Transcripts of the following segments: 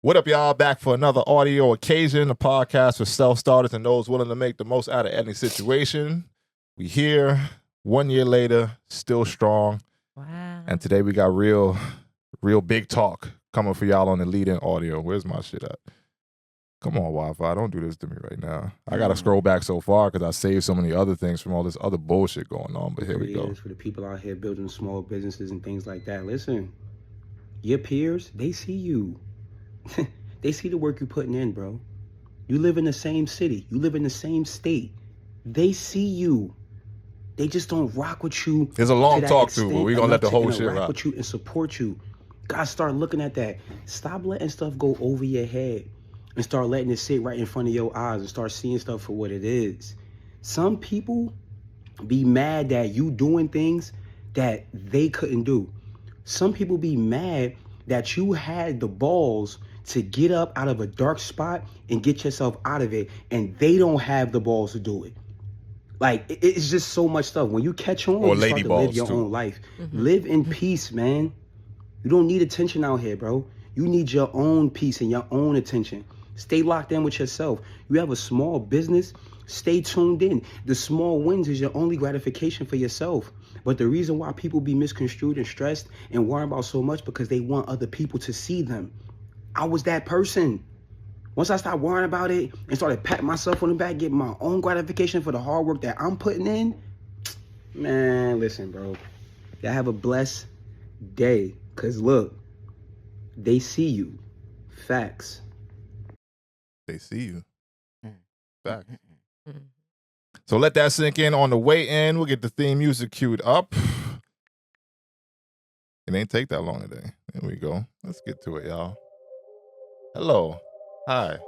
What up, y'all? Back for another audio occasion, a podcast for self-starters and those willing to make the most out of any situation. We here, 1 year later, still strong. Wow. And today we got real big talk coming for y'all on the lead-in audio. Where's my shit at? Come on, Wi-Fi. Don't do this to me right now. I got to scroll back so far because I saved so many other things from all this other bullshit going on. But here we go. For the people out here building small businesses and things like that, listen, your peers, they see you. They see the work you're putting in, bro. You live in the same city. You live in the same state. They see you. They just don't rock with you. There's a long talk too, but we're going to let the whole shit rock with you and support you. Gotta start looking at that. Stop letting stuff go over your head and start letting it sit right in front of your eyes and start seeing stuff for what it is. Some people be mad that you doing things that they couldn't do. Some people be mad that you had the balls to get up out of a dark spot and get yourself out of it, and they don't have the balls to do it. Like, it's just so much stuff. When you catch on, you start to live your own life. Live in peace, man. You don't need attention out here, bro. You need your own peace and your own attention. Stay locked in with yourself. You have a small business, stay tuned in. The small wins is your only gratification for yourself. But the reason why people be misconstrued and stressed and worry about so much because they want other people to see them. I was that person. Once I stopped worrying about it and started patting myself on the back, getting my own gratification for the hard work that I'm putting in, man, listen, bro. Y'all have a blessed day. Because look, they see you. Facts. They see you. Facts. So let that sink in. On the way in, we'll get the theme music queued up. It ain't take that long today. There we go. Let's get to it, y'all. Hello. Hi.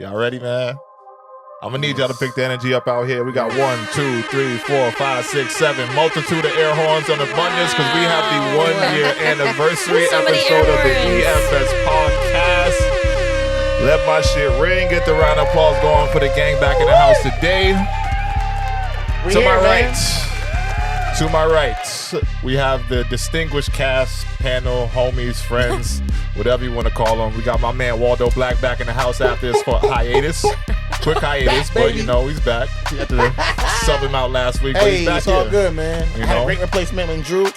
Y'all ready, man? I'm gonna need y'all to pick the energy up out here. We got 1, 2, 3, 4, 5, 6, 7, multitude of air horns on abundance because we have the 1 year anniversary episode of the EFS podcast. Let my shit ring. Get the round of applause going for the gang back in the house today. To my right, we have the distinguished cast, panel, homies, friends, whatever you want to call them. We got my man Waldo Black back in the house after his hiatus. Quick hiatus, but you know, he's back. He had to sub him out last week, but he's back it's all here. good, man. You I had know? a great replacement in Drew.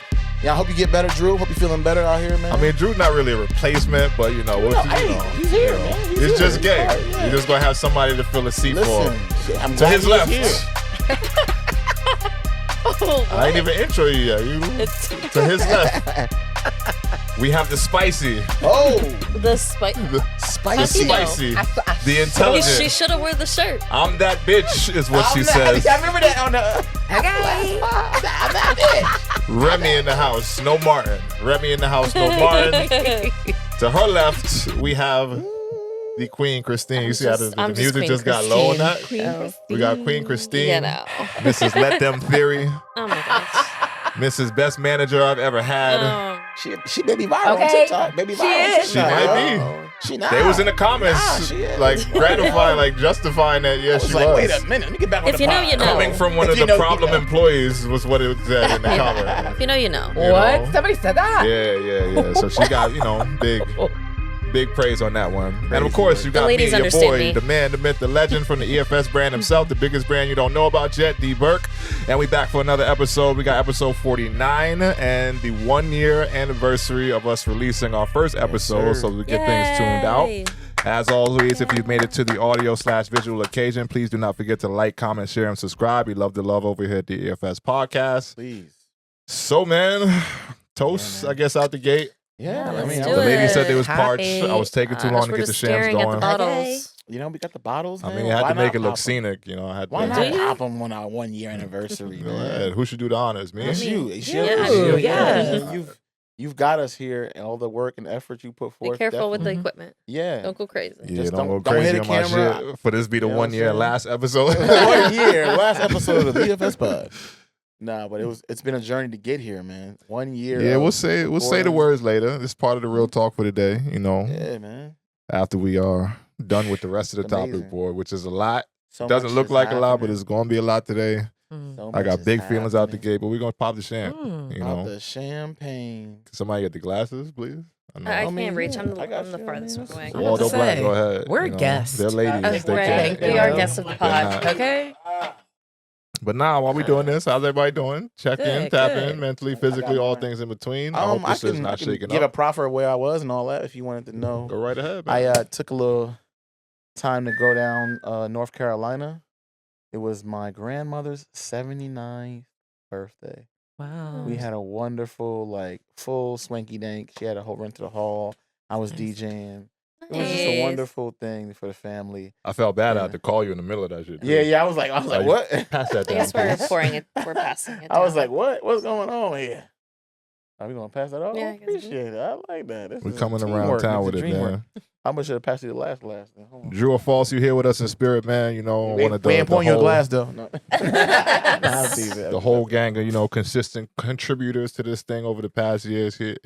Yeah, I hope you get better, Drew. Hope you're feeling better out here, man. I mean, Drew's not really a replacement, but you know, he's here, man. He's it's here. just gay. Right, yeah. You're just gonna have somebody to fill a seat for. I'm To glad his he's left. here. I ain't even intro you yet. To his left. We have the spicy. Oh, The spice. The spicy. spicy. The intelligent. She should have worn the shirt. I'm that bitch, is what she says. I remember that on the. Okay. I'm that bitch. Remy in the house, no Martin. Remy in the house, no Martin. To her left, we have the Queen Christine. You see how the music just got low on that? We got Queen Christine. You know. Mrs. Let Them Theory. Oh my gosh. Mrs. Best Manager I've ever had. She may be viral on TikTok. Maybe viral on TikTok. She might be. She not. They was in the comments, she is. like gratifying, like justifying that. Yeah, she like, was. wait a minute, let me get back on If the you know, pod. you know. Coming from one of the problem employees was what it said in the comment. If you know, you know. You know? Somebody said that? Yeah. So she got, big praise on that one. And of course, you got me, ladies your understand boy, me. the man, the myth, the legend from the EFS brand himself, the biggest brand you don't know about yet, D Burke. And we back for another episode. We got episode 49 and the 1 year anniversary of us releasing our first episode, so we get things tuned Yay. out. As always, if you've made it to the audio/visual occasion, please do not forget to like, comment, share, and subscribe. We love the love over here at the EFS podcast. Please. So, man, toast, I guess, out the gate. Yeah, Let's I mean, do The lady it. said they was parched. Happy. I was taking too long to We're get the just shams staring at going. the bottles. you know, we got the bottles. I Man. mean, I had Why to make not it look pop 'em? scenic, you know. I had Why to. not Do you? pop them on our 1 year anniversary, Yeah, man? who should do the honors, me? It's you. It's you. Yeah. You. Yeah. You've got us here, and all the work and effort you put Be forth. careful with the definitely. equipment. Yeah. Don't go crazy. Yeah, Just don't go don't crazy hit on a my camera. shit. For this be the You know 1 what year I'm last episode. 1 year, last episode of the EFS pod. Nah, but it's been a journey to get here, man. 1 year. Yeah, we'll say the recording. words later. This is part of the real talk for today, you know. Yeah, man. After we are done with the rest of the It's topic amazing. board, which is a lot. So Doesn't much look is like a lot, but happening. it's gonna be a lot today. So I much got is big feelings out the happening. gate, but we're gonna pop the champ. You Pop know, the champagne. somebody get the glasses, please. I know. I mean, can't reach. yeah, I'm I got the you. farthest I mean, away. it's- I'm Waldo about to Black, say, go ahead. we're you know, guests. They're ladies. They Right. can't. We are you. guests of the They're pod. not- Okay. But now, while we doing this, how's everybody doing? Check in, Good, tap good. in, mentally, I got physically, all mine. things in between. I hope this is I not can shaking give a up. proffer of where I was and all that if you wanted to know. Go right ahead, I man. took a little time to go down North Carolina. It was my grandmother's 79th birthday. Wow. We had a wonderful, like, full swanky dank. She had a whole rent to the hall. I was Nice. DJing. It was just a Nice. wonderful thing for the family. I felt bad I Yeah. had to call you in the middle of that shit. too. Yeah. I was like, Like, what? Pass that I down, guess we're please. pouring it. We're passing it. I was down. like, what? What's going on here? Are we gonna pass that off? Yeah, I I guess we- appreciate it. I like that. This We is coming around teamwork. town It's with a it, dream work. man. How much should have passed you the last glass? Then? Hold on. Drew or False, you here with us in spirit, man. You know, We one of we ain't pouring you a whole, glass though. No. I'll tease it. the whole gang of, you know, consistent contributors to this thing over the past years here,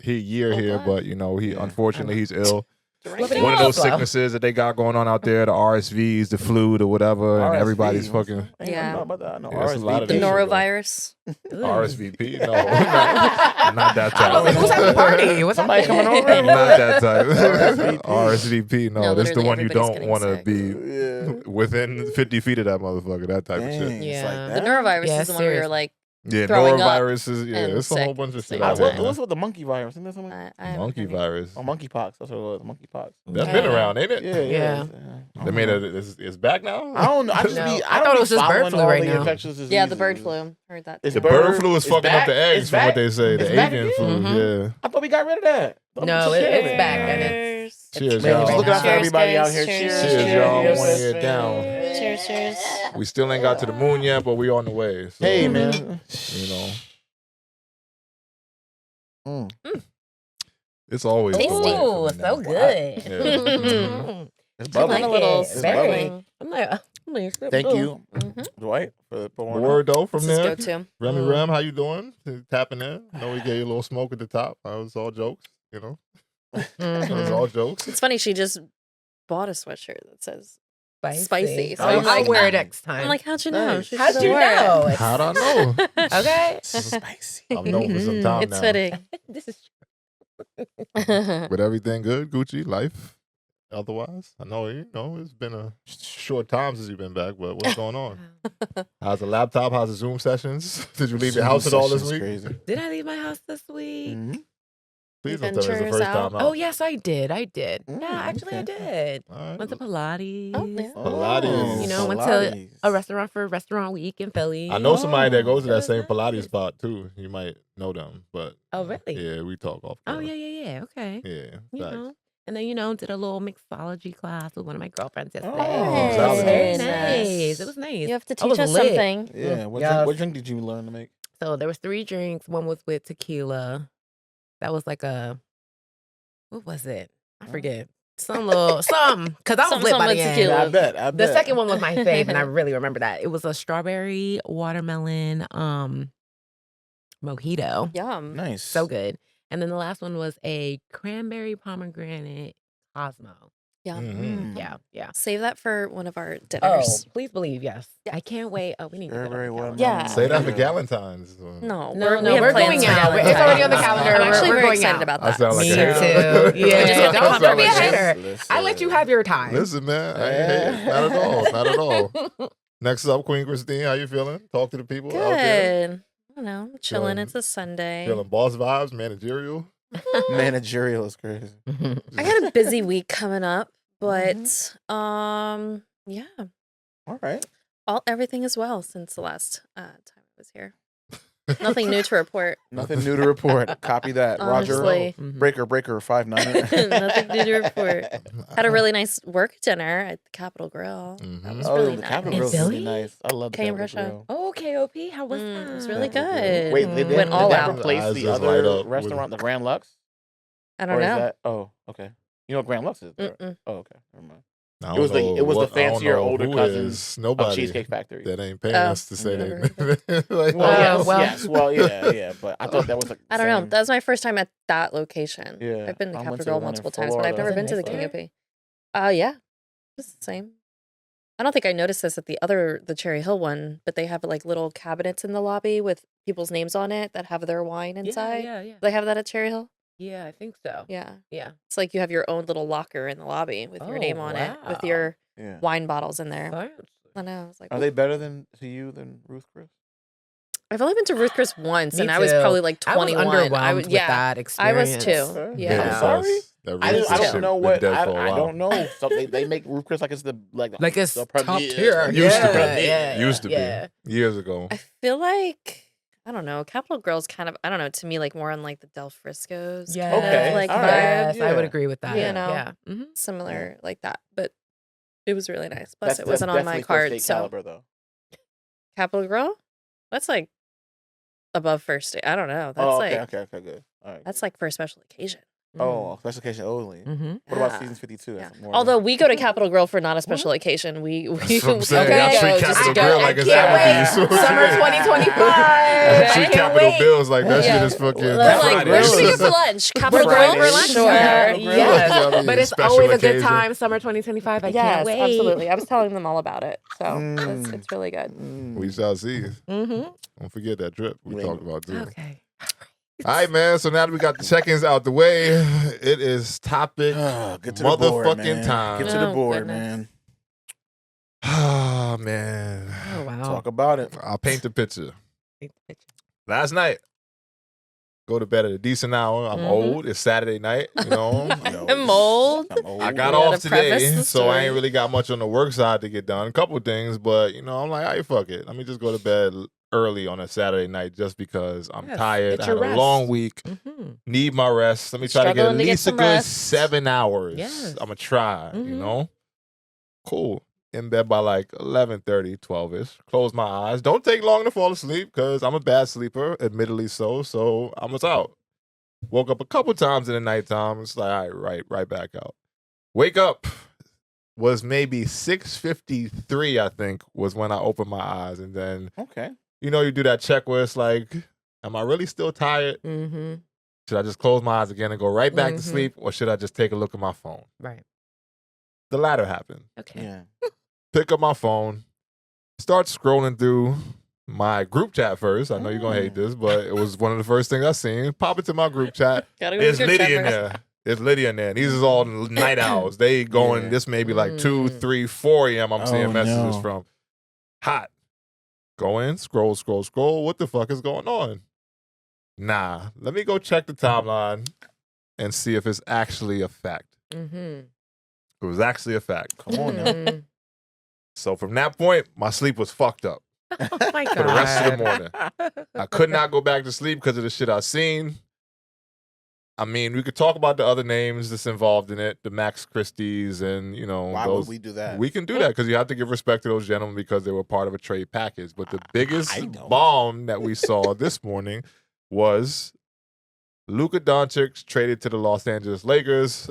God. but you know, he Yeah. unfortunately he's ill. Flipping One of those up. sicknesses that they got going on out there, the RSVs, the flu, the whatever, and RSV. everybody's fucking Ain't Yeah. know about that. I know Yeah, it's a lot of the that shit, though. norovirus. RSVP. No, not that type. I was like, who's at the party? What's Somebody happening? coming over? Not that type. RSVP. RSVP. No, No, this is the literally one you everybody's don't getting want to sick. be Yeah. within 50 feet of that motherfucker. That type of Dang, shit. it's Yeah. like The that? norovirus Yeah, is the one where you're seriously. like, Yeah, Throwing up norovirus is and it's a whole sick. bunch of So shit you out have there. to- What's with the monkey virus? Isn't that something? I haven't Monkey heard it. virus. Oh, monkeypox. That's what it was. Monkeypox. That's been Yeah. around, ain't it? Yeah. Yeah. They made it. It's back now. I don't know. I just No. be. I I thought don't it was be just bird following flu all right the now. infectious diseases. Yeah, the bird flu. Heard that. It's The too. bird flu is It's fucking up back? the eggs, It's from what back? they say. It's The back avian again? flu. Mhm. Yeah. I thought we got rid of that. No, it's back and it's Cheers, really y'all. right Looking out for now. everybody Cheers, out here. guys. Cheers, Cheers, y'all. cheers. One year down. Cheers, cheers. We still ain't got to the moon yet, but we on the way. So, Hey, man. you know, Mm. it's always the way Ooh, for me now. so good. Yeah. Mhm. It's I like bubbly. a little It's sparkling. I'm like, Thank you, Mhm. Dwight, for The pouring. word though from This is there. go-to. Remy Mm. Rem, how you doing? Tapping in. I know we gave you a little smoke at the top. That was all jokes, you know. It was Mhm. all jokes. It's funny. She just bought a sweatshirt that says Spicy. Spicy. So I'll, I'm I'll like, wear it next time. I'm like, how'd you know? Nice. She how'd should you wear know? it. It's- How'd I know? Okay. Spicy. I've known for some time It's now. fitting. This is But everything good, Gucci, life. Otherwise, I know it's been a short time since you've been back. But what's going on? How's the laptop? How's the Zoom sessions? Did you leave your house at all this week? Crazy. Did I leave my house this week? Mhm. Please don't tell me it's the Ventures first out. time out. Oh yes, I did. Yeah, Mm, actually I okay. did. All right. Went to Pilates. Oh, yeah. Pilates. You know, went to Pilates. a restaurant for Restaurant Week in Philly. I know somebody that goes to It that was same Pilates nice. spot too. You might know them, but Oh really? yeah, we talk off. Oh camera. yeah. Okay. Yeah, You facts. know, and then did a little mixology class with one of my girlfriends yesterday. Oh, it was very nice. nice. It was nice. You have to I was teach us lit. something. Yeah. What, Yes. drink, what drink did you learn to make? So there was 3 drinks. One was with tequila. That was like what was it? I forget. Because I was Something lit by with the end. tequila. Yeah, I bet. I The bet. second one was my fave, and I really remember that. It was a strawberry watermelon mojito. Yum. Nice. So good. And then the last one was a cranberry pomegranate Cosmo. Yum. Mhm. Yeah. Save that for one of our Oh, dinners. please believe, yes. I can't wait. Oh, we need to get Strawberry on the watermelon. calendar. Yeah. Say that for Yeah. Galentine's. No, No, we have we're plans going for out. Valentine's. It's already on the calendar. I'm actually We're very going excited out. about I that. sound like Me a too. hater. Yeah. I Don't come for sound me a like a hater. I let you have your time. Listen, man, I ain't hating. Not at all. Not at all. Next up, Queen Christine, how you feeling? Talk to the people out there. Good. I don't know. I'm chilling. Feeling- It's a Sunday. Feeling boss vibes, managerial. Managerial is crazy. I got a busy week coming up, but yeah, All right. everything is well since the last time I was here. Nothing new to report. Nothing new to report. Copy that. Roger. Honestly. Mhm. Breaker 5-9. Nothing new to report. Had a really nice work dinner at the Capitol Grill. That Mhm. was Oh, really the nice. Capitol In Grill's really Philly? nice. I love the Came Capitol Russia. Grill. Oh, KOP. How was that? It was really Capitol Grill. good. Wait, they Went all that out. replace Eyes the just light other up with- restaurant, the Grand Lux? I don't Or is know. that? Oh, okay. You know what Grand Lux is? right? Mm-mm. Oh, okay. Never mind. I It was don't the- know it was the what- I don't fancier know older who cousins is. Of Nobody Cheesecake Factory. that ain't paying Oh, us to say never that. Like, Well, Oh, yes, well. yes. Well, yeah. But I thought that was like I don't know. same- That was my first time at that location. Yeah, I've been to I went Capitol to the Grill one in multiple times, but I've Florida. never Is it been to the nice King OP. Yeah. It's the same. I don't think I noticed this at the Cherry Hill one, but they have like little cabinets in the lobby with people's names on it that have their wine inside. Yeah. They have that at Cherry Hill? Yeah, I think so. Yeah. Yeah. It's like you have your own little locker in the lobby with your name on it, with wow. your Yeah. wine bottles in there. Fancy. I know. I was like, Are they better to you than Ruth Chris? I've only been to Ruth Chris once, Me and I was too. probably like I was 21. underwhelmed with yeah, that I was experience. too. Okay. Yeah. I'm sorry. I don't too. know Been what. dead I for a while. don't know. So they make Ruth Chris like it's the Like it's the top premier. tier. Used to be. Yeah. Used to Yeah. be. Years ago. I feel like, I don't know, Capitol Girl's kind of, I don't know, to me, like more on like the Del Frisco's Yeah. kind Okay, of like all vibe. right. Yes, I would Yeah. agree with that. You know. Yeah. Mm-hmm. Similar like that. But it was really nice. Plus, That's it wasn't on my definitely first card. date So, caliber though. Capitol Girl? That's like above first date. I don't know. That's Oh, like, okay, good. All right. that's like for a special occasion. Oh, special occasion only. Mm-hmm. What about Yeah. season 52? Yeah. That's more Although we go to Capitol Grill for not a special occasion. We That's what I'm saying. okay, Y'all treat go, just Capitol go. Grill like it's Applebee's. Summer 2025. Y'all treat Can't Capitol wait. Bills like that Yeah. shit is fucking They're like, Friday. where should we go for lunch? Capitol Grill? For lunch, Sure. yeah. Grill. Yes. Yeah, I mean, But it's special always a good occasion. time. Summer 2025. I Yes, can't wait. absolutely. I was telling them all about it. So it's really good. We shall see. Mm-hmm. Don't forget that trip we talked about too. Okay. All right, man. So now that we got the check-ins out the way, it is topic Get to the board, motherfucking man. time. Get to the Oh, board, goodness. man. Oh, man. Oh, wow. Talk about it. I'll paint the picture. Last night, go to bed at a decent hour. I'm Mhm. old. It's Saturday night, you know. I'm old. I'm old. I got We gotta off preface today, the so I ain't story. really got much on the work side to get done. A couple things, but, you know, I'm like, all right, fuck it. Let me just go to bed early on a Saturday night just because I'm Yes, tired. get I had your a rest. long week. Mm-hmm. Need my rest. Let me try to get at Struggling to get least a some good rest. 7 hours. Yes. I'm going to try, you Mhm. know? Cool. In bed by like 11:30, 12-ish. Close my eyes. Don't take long to fall asleep because I'm a bad sleeper, admittedly so. So I was out. Woke up a couple times in the nighttime. It's like, all right back out. Wake up was maybe 6:53, I think, was when I opened my eyes. And then, Okay. you know, you do that check where it's like, am I really still tired? Mm-hmm. Should I just close my eyes again and go right back to Mhm. sleep? Or should I just take a look at my phone? Right. The latter happened. Okay. Yeah. Pick up my phone, start scrolling through my group chat first. I know you're going to hate this, but it was one of the first things I seen. Pop into my group chat. Gotta go There's with your Lydia in checkers. there. There's Lydia in there. And these is all night owls. They going, Yeah. this may be like 2, 3, 4 a.m. I'm seeing Oh, messages no. from. Hot. Go in, scroll. What the fuck is going on? Nah, let me go check the timeline and see if it's actually a fact. Mm-hmm. It was actually a fact. Come on now. Mm-hmm. So from that point, my sleep was fucked up. Oh my God. For the rest of the morning. I could not go back to sleep because of the shit I seen. I mean, we could talk about the other names that's involved in it, the Max Christie's and, you know, Why those. would we do that? We can do that because you have to give respect to those gentlemen because they were part of a trade package. But the biggest I don't. bomb that we saw this morning was Luka Doncic traded to the Los Angeles Lakers.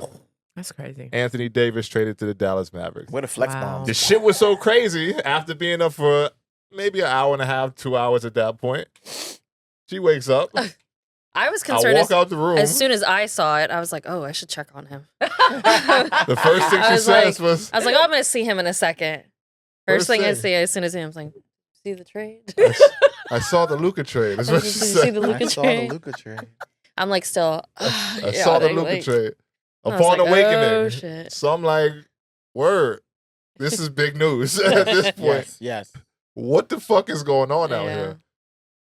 That's crazy. Anthony Davis traded to the Dallas Mavericks. What a flex Wow. bomb. The shit was so crazy after being up for maybe an hour and a half, 2 hours at that point. She wakes up. I was I concerned walk out the room. as soon as I saw it, I was like, oh, I should check on him. The first thing I she was says like- was, I was like, oh, I'm going to see him in a second. First First thing I thing. see, as soon as I see him, I was like, see the trade? I saw the Luka trade. That's I what was she like, "Did you see said. the I Luka saw the trade?" Luka trade. I'm like, still. I saw the Luka trade. I was Upon like, awakening. oh, shit. So I'm like, word. This is big news at this point. Yes. What the fuck is going on out Yeah. here?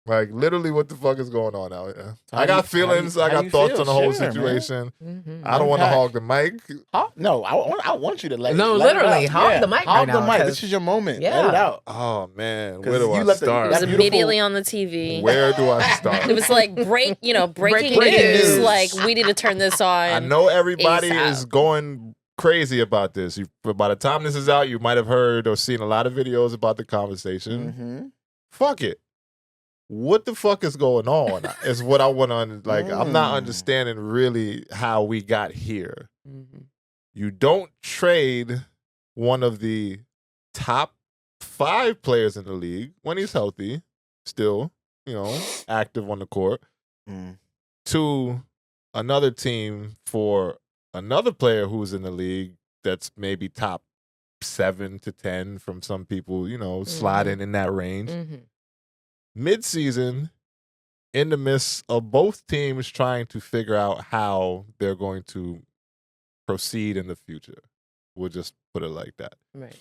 Like, literally, what the fuck is going on out here? How I do you- got feelings. how do I got you thoughts feel? on the whole Share, man. situation. Mm-hmm. I don't want to Unpack. hog the mic. Huh? No, I want you to let No, let it literally, out. hog the mic right Hog the now, mic. 'cause- This is your moment. Yeah. Let it out. Oh, man. 'Cause Where do you I let the- It start? was That beautiful- immediately on the TV. Where do I start? It was like breaking Breaking news. news. Like, we need to turn this on. I know everybody ASAP. is going crazy about this. But by the time this is out, you might have heard or seen a lot of videos about the conversation. Mm-hmm. Fuck it. What the fuck is going on? Is what I want to like. I'm not Mm. understanding really how we got here. Mm-hmm. You don't trade one of the top 5 players in the league when he's healthy, still, you know, active on the court, Mm. to another team for another player who's in the league that's maybe top 7 to 10 from some people, you know, sliding in that range. Mm-hmm. Mid-season, in the midst of both teams trying to figure out how they're going to proceed in the future. We'll just put it like that. Right.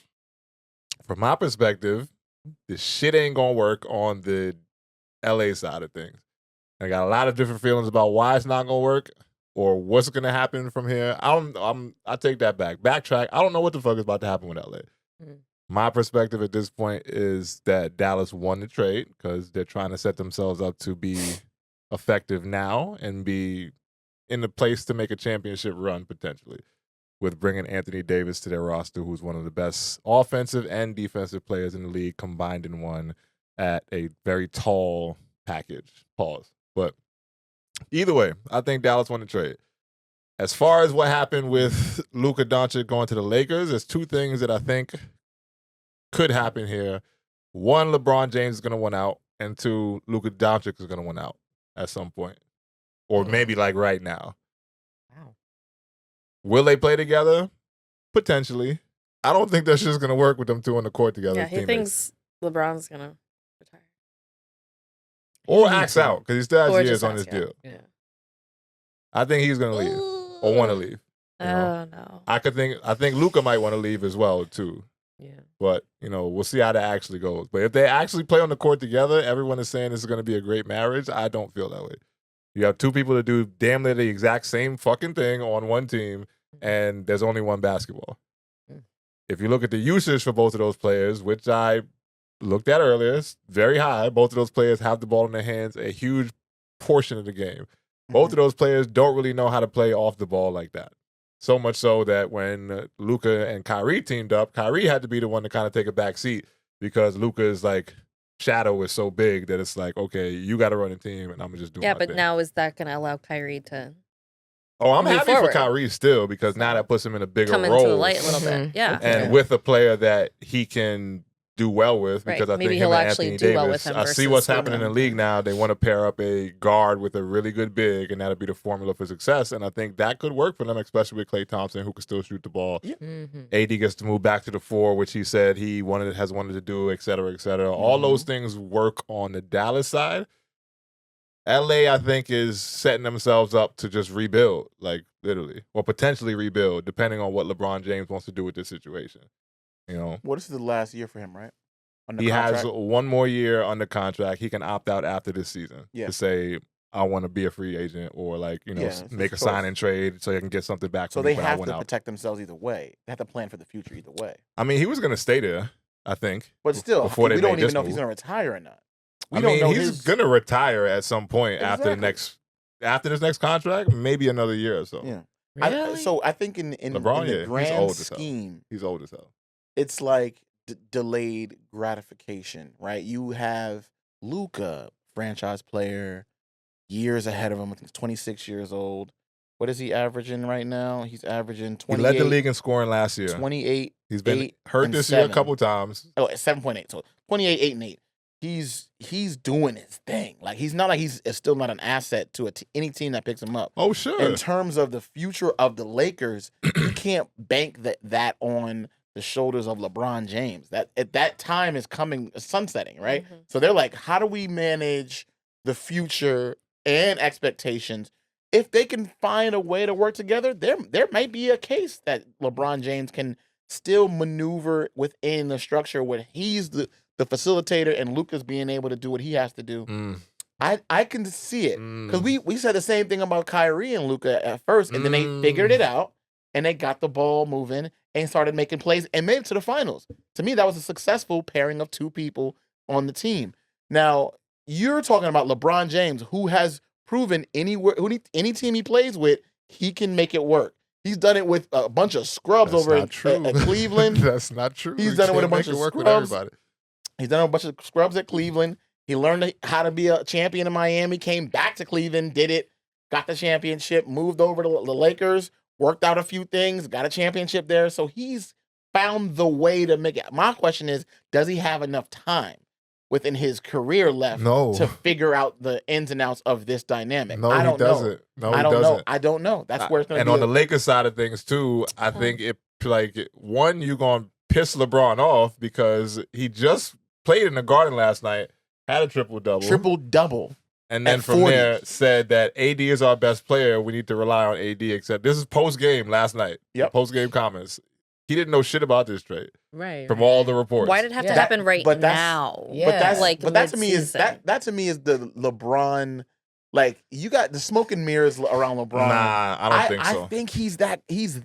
From my perspective, this shit ain't gonna work on the LA side of things. I got a lot of different feelings about why it's not gonna work or what's gonna happen from here. I take that back. Backtrack. I don't know what the fuck is about to happen with LA. Mhm. My perspective at this point is that Dallas won the trade because they're trying to set themselves up to be effective now and be in the place to make a championship run potentially with bringing Anthony Davis to their roster, who's one of the best offensive and defensive players in the league combined in one at a very tall package. Pause. But either way, I think Dallas won the trade. As far as what happened with Luka Doncic going to the Lakers, there's two things that I think could happen here. One, LeBron James is going to win out, and two, Luka Doncic is going to win out at some point, or maybe like right now. Wow. Will they play together? Potentially. I don't think that's just going to work with them two on the court together. Yeah, as he teammates. thinks LeBron's gonna retire. Or acts out because he still has Or years just on acts his out. deal. Yeah. I think he's going to leave or want to leave. You know? Oh no. I think Luka might want to leave as well too. Yeah. But, we'll see how that actually goes. But if they actually play on the court together, everyone is saying this is going to be a great marriage. I don't feel that way. You have two people that do damn near the exact same fucking thing on one team, and there's only one basketball. Mm. If you look at the usage for both of those players, which I looked at earlier, it's very high. Both of those players have the ball in their hands a huge portion of the game. Both of those players don't really know how to play off the ball like that. So much so that when Luka and Kyrie teamed up, Kyrie had to be the one to kind of take a back seat because Luka's shadow is so big that it's like, okay, you got to run the team and I'm going to just do my But thing. now is that gonna allow Kyrie to Oh, I'm move happy forward. for Kyrie still because now that puts him in a bigger come role. into the light a little bit? Yeah. And with a player that he can do well with, Right. because I Maybe think he'll him and actually Anthony do well Davis, with him I see versus what's with happening in him. the league now. They want to pair up a guard with a really good big, and that'll be the formula for success. And I think that could work for them, especially with Klay Thompson, who can still shoot the ball. Mm-hmm. AD gets to move back to the 4, which he said he has wanted to do, et cetera, et cetera. All those things work on the Dallas side. LA, I think, is setting themselves up to just rebuild, literally, or potentially rebuild, depending on what LeBron James wants to do with this situation. Well, this is the last year for him, right? He has one more year under contract. He can opt out after this season to say, I want to be a free agent or make a sign and trade so he can get something back. So they have to protect themselves either way. They have to plan for the future either way. I mean, he was going to stay there, I think. But still, before we don't even know if he's going to retire or not. We don't know he's going to retire at some point after this next contract, maybe another year or so. Yeah. Really? I think in LeBron, the grand scheme, he's old as hell. It's like delayed gratification, right? You have Luka, franchise player, years ahead of him. I think he's 26 years old. What is he averaging right now? He's averaging 28. He led the league in scoring last year. 28. He's been 8, hurt this year a couple times. Oh, 7.8. So 28, 8, and 8. He's doing his thing. He's not like he's still not an asset to any team that picks him up. Oh, sure. In terms of the future of the Lakers, you can't bank that on the shoulders of LeBron James. That at that time is sunsetting, right? Mm-hmm. So they're like, how do we manage the future and expectations? If they can find a way to work together, there might be a case that LeBron James can still maneuver within the structure where he's the facilitator and Luka's being able to do what he has to do. I can see it because we said the same thing about Kyrie and Luka at first, and then they figured it out and they got the ball moving and started making plays and made it to the finals. To me, that was a successful pairing of two people on the team. Now, you're talking about LeBron James, who has proven any team he plays with, he can make it work. He's done it with a bunch of scrubs That's over not at true. Cleveland. That's not true. He's You done it with a can't bunch make of it work with scrubs. everybody. He's done a bunch of scrubs at Cleveland. He learned how to be a champion in Miami, came back to Cleveland, did it, got the championship, moved over to the Lakers, worked out a few things, got a championship there. So he's found the way to make it. My question is, does he have enough time within his career left to figure out the ins and outs of this dynamic? No, I don't he doesn't. know. No, I he don't doesn't. know. I don't know. That's where it's going to And be. on the Lakers side of things too, I think one, you're going to piss LeBron off because he just played in the Garden last night, had a triple-double. Triple-double. And then At from 40. there said that AD is our best player. We need to rely on AD. Except this is post game last night. Yep. Post game comments. He didn't know shit about this trade Right. from all the reports. Why did it have to Yeah. happen right but that's- now? Yeah. But that's Like but that to me is mid-season. that to me is the LeBron. Like you got the smoke and mirrors around LeBron. Nah, I don't think so. I think he's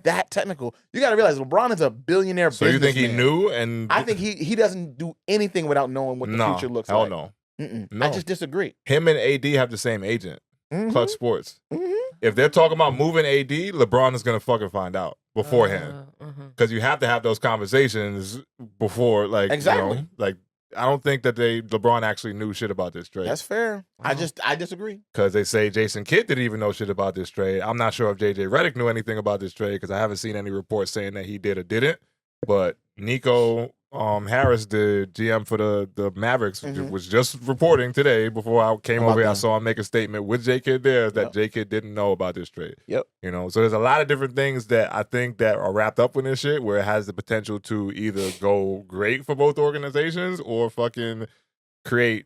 that technical. You got to realize LeBron is a billionaire. So you think he businessman. knew? And I think he doesn't do anything without knowing what the future looks hell like. no. Mm-mm. No. I just disagree. Him and AD have the same agent, Mhm. Clutch Sports. Mhm. If they're talking about moving AD, LeBron is gonna fucking find out beforehand. Because you have to have those conversations before, like, Exactly. you know, like I don't think that LeBron actually knew shit about this trade. That's fair. Wow. I disagree. Because they say Jason Kidd didn't even know shit about this trade. I'm not sure if JJ Redick knew anything about this trade because I haven't seen any reports saying that he did or didn't. But Nico Harris, the GM for the Mavericks, Mhm. was just reporting today before I came About over here. I them. saw him make a statement with J Kidd there that Yep. J Kidd didn't know about this trade. Yep. You know, so there's a lot of different things that I think that are wrapped up in this shit where it has the potential to either go great for both organizations or fucking create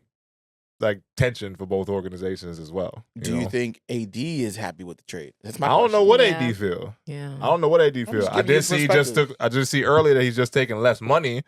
like tension for both organizations as well. Do know? you think AD is happy with the trade? That's my I don't know question. what Yeah. AD feel. Yeah. I don't know what AD I'm feel. just I giving you did see perspective. I just see earlier that he's just taking less money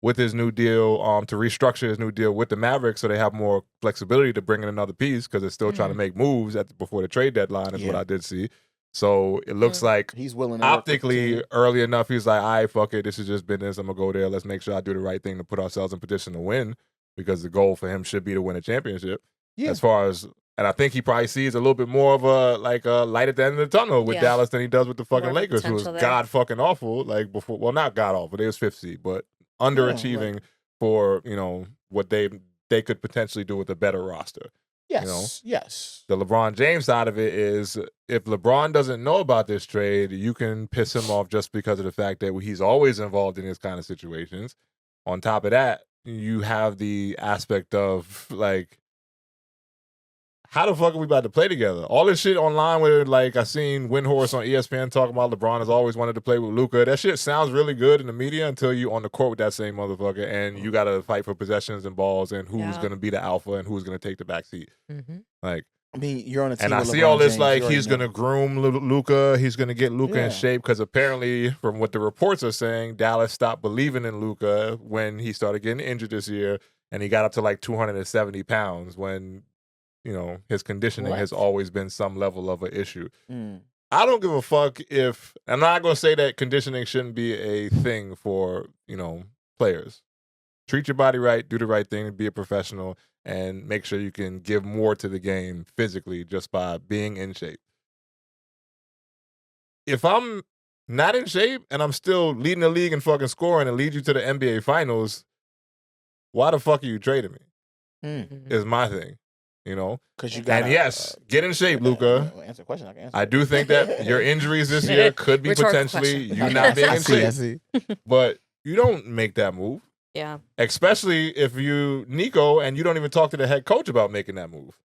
with his new deal to restructure his new deal with the Mavericks so they have more flexibility to bring in another piece because they're still trying to make moves before the trade deadline is what Yeah. I did see. So it looks like He's willing to work with the optically team. early enough he's like, all right, fuck it, this is just business. I'm gonna go there. Let's make sure I do the right thing to put ourselves in position to win because the goal for him should be to win a championship. Yeah. As far as and I think he probably sees a little bit more of a light at the end of the tunnel with Yeah. Dallas than he does with the fucking More of a Lakers, who was potential there. god fucking awful. Like before, well, not god awful. They was 5th seed, but underachieving for what they could potentially do with a better roster. Yes. Yes. The LeBron James side of it is if LeBron doesn't know about this trade, you can piss him off just because of the fact that he's always involved in this kind of situations. On top of that, you have the aspect of like, how the fuck are we about to play together? All this shit online where like I seen Windhorse on ESPN talking about LeBron has always wanted to play with Luka. That shit sounds really good in the media until you on the court with that same motherfucker and you got to fight for possessions and balls and who's Yeah. going to be the alpha and who's going to take the back seat. Like, I mean, you're on a team. and I with see LeBron all this James. like You already he's know. going to groom Luka. He's going to get Luka Yeah. in shape because apparently, from what the reports are saying, Dallas stopped believing in Luka when he started getting injured this year, and he got up to like 270 pounds when his conditioning has What? always been some level of an issue. Mm. I don't give a fuck if I'm not going to say that conditioning shouldn't be a thing for players. Treat your body right, do the right thing, be a professional, and make sure you can give more to the game physically just by being in shape. If I'm not in shape and I'm still leading the league in fucking scoring and lead you to the NBA Finals, why the fuck are you trading me? Mm. Is my thing, Because you got. And yes, get in shape, Luka. Answer a question. I can answer. I do think that your injuries this year could be Rhetorical potentially question. you not being I in see. I shape. see. But you don't make that move, Yeah. especially if you Nico and you don't even talk to the head coach about making that move.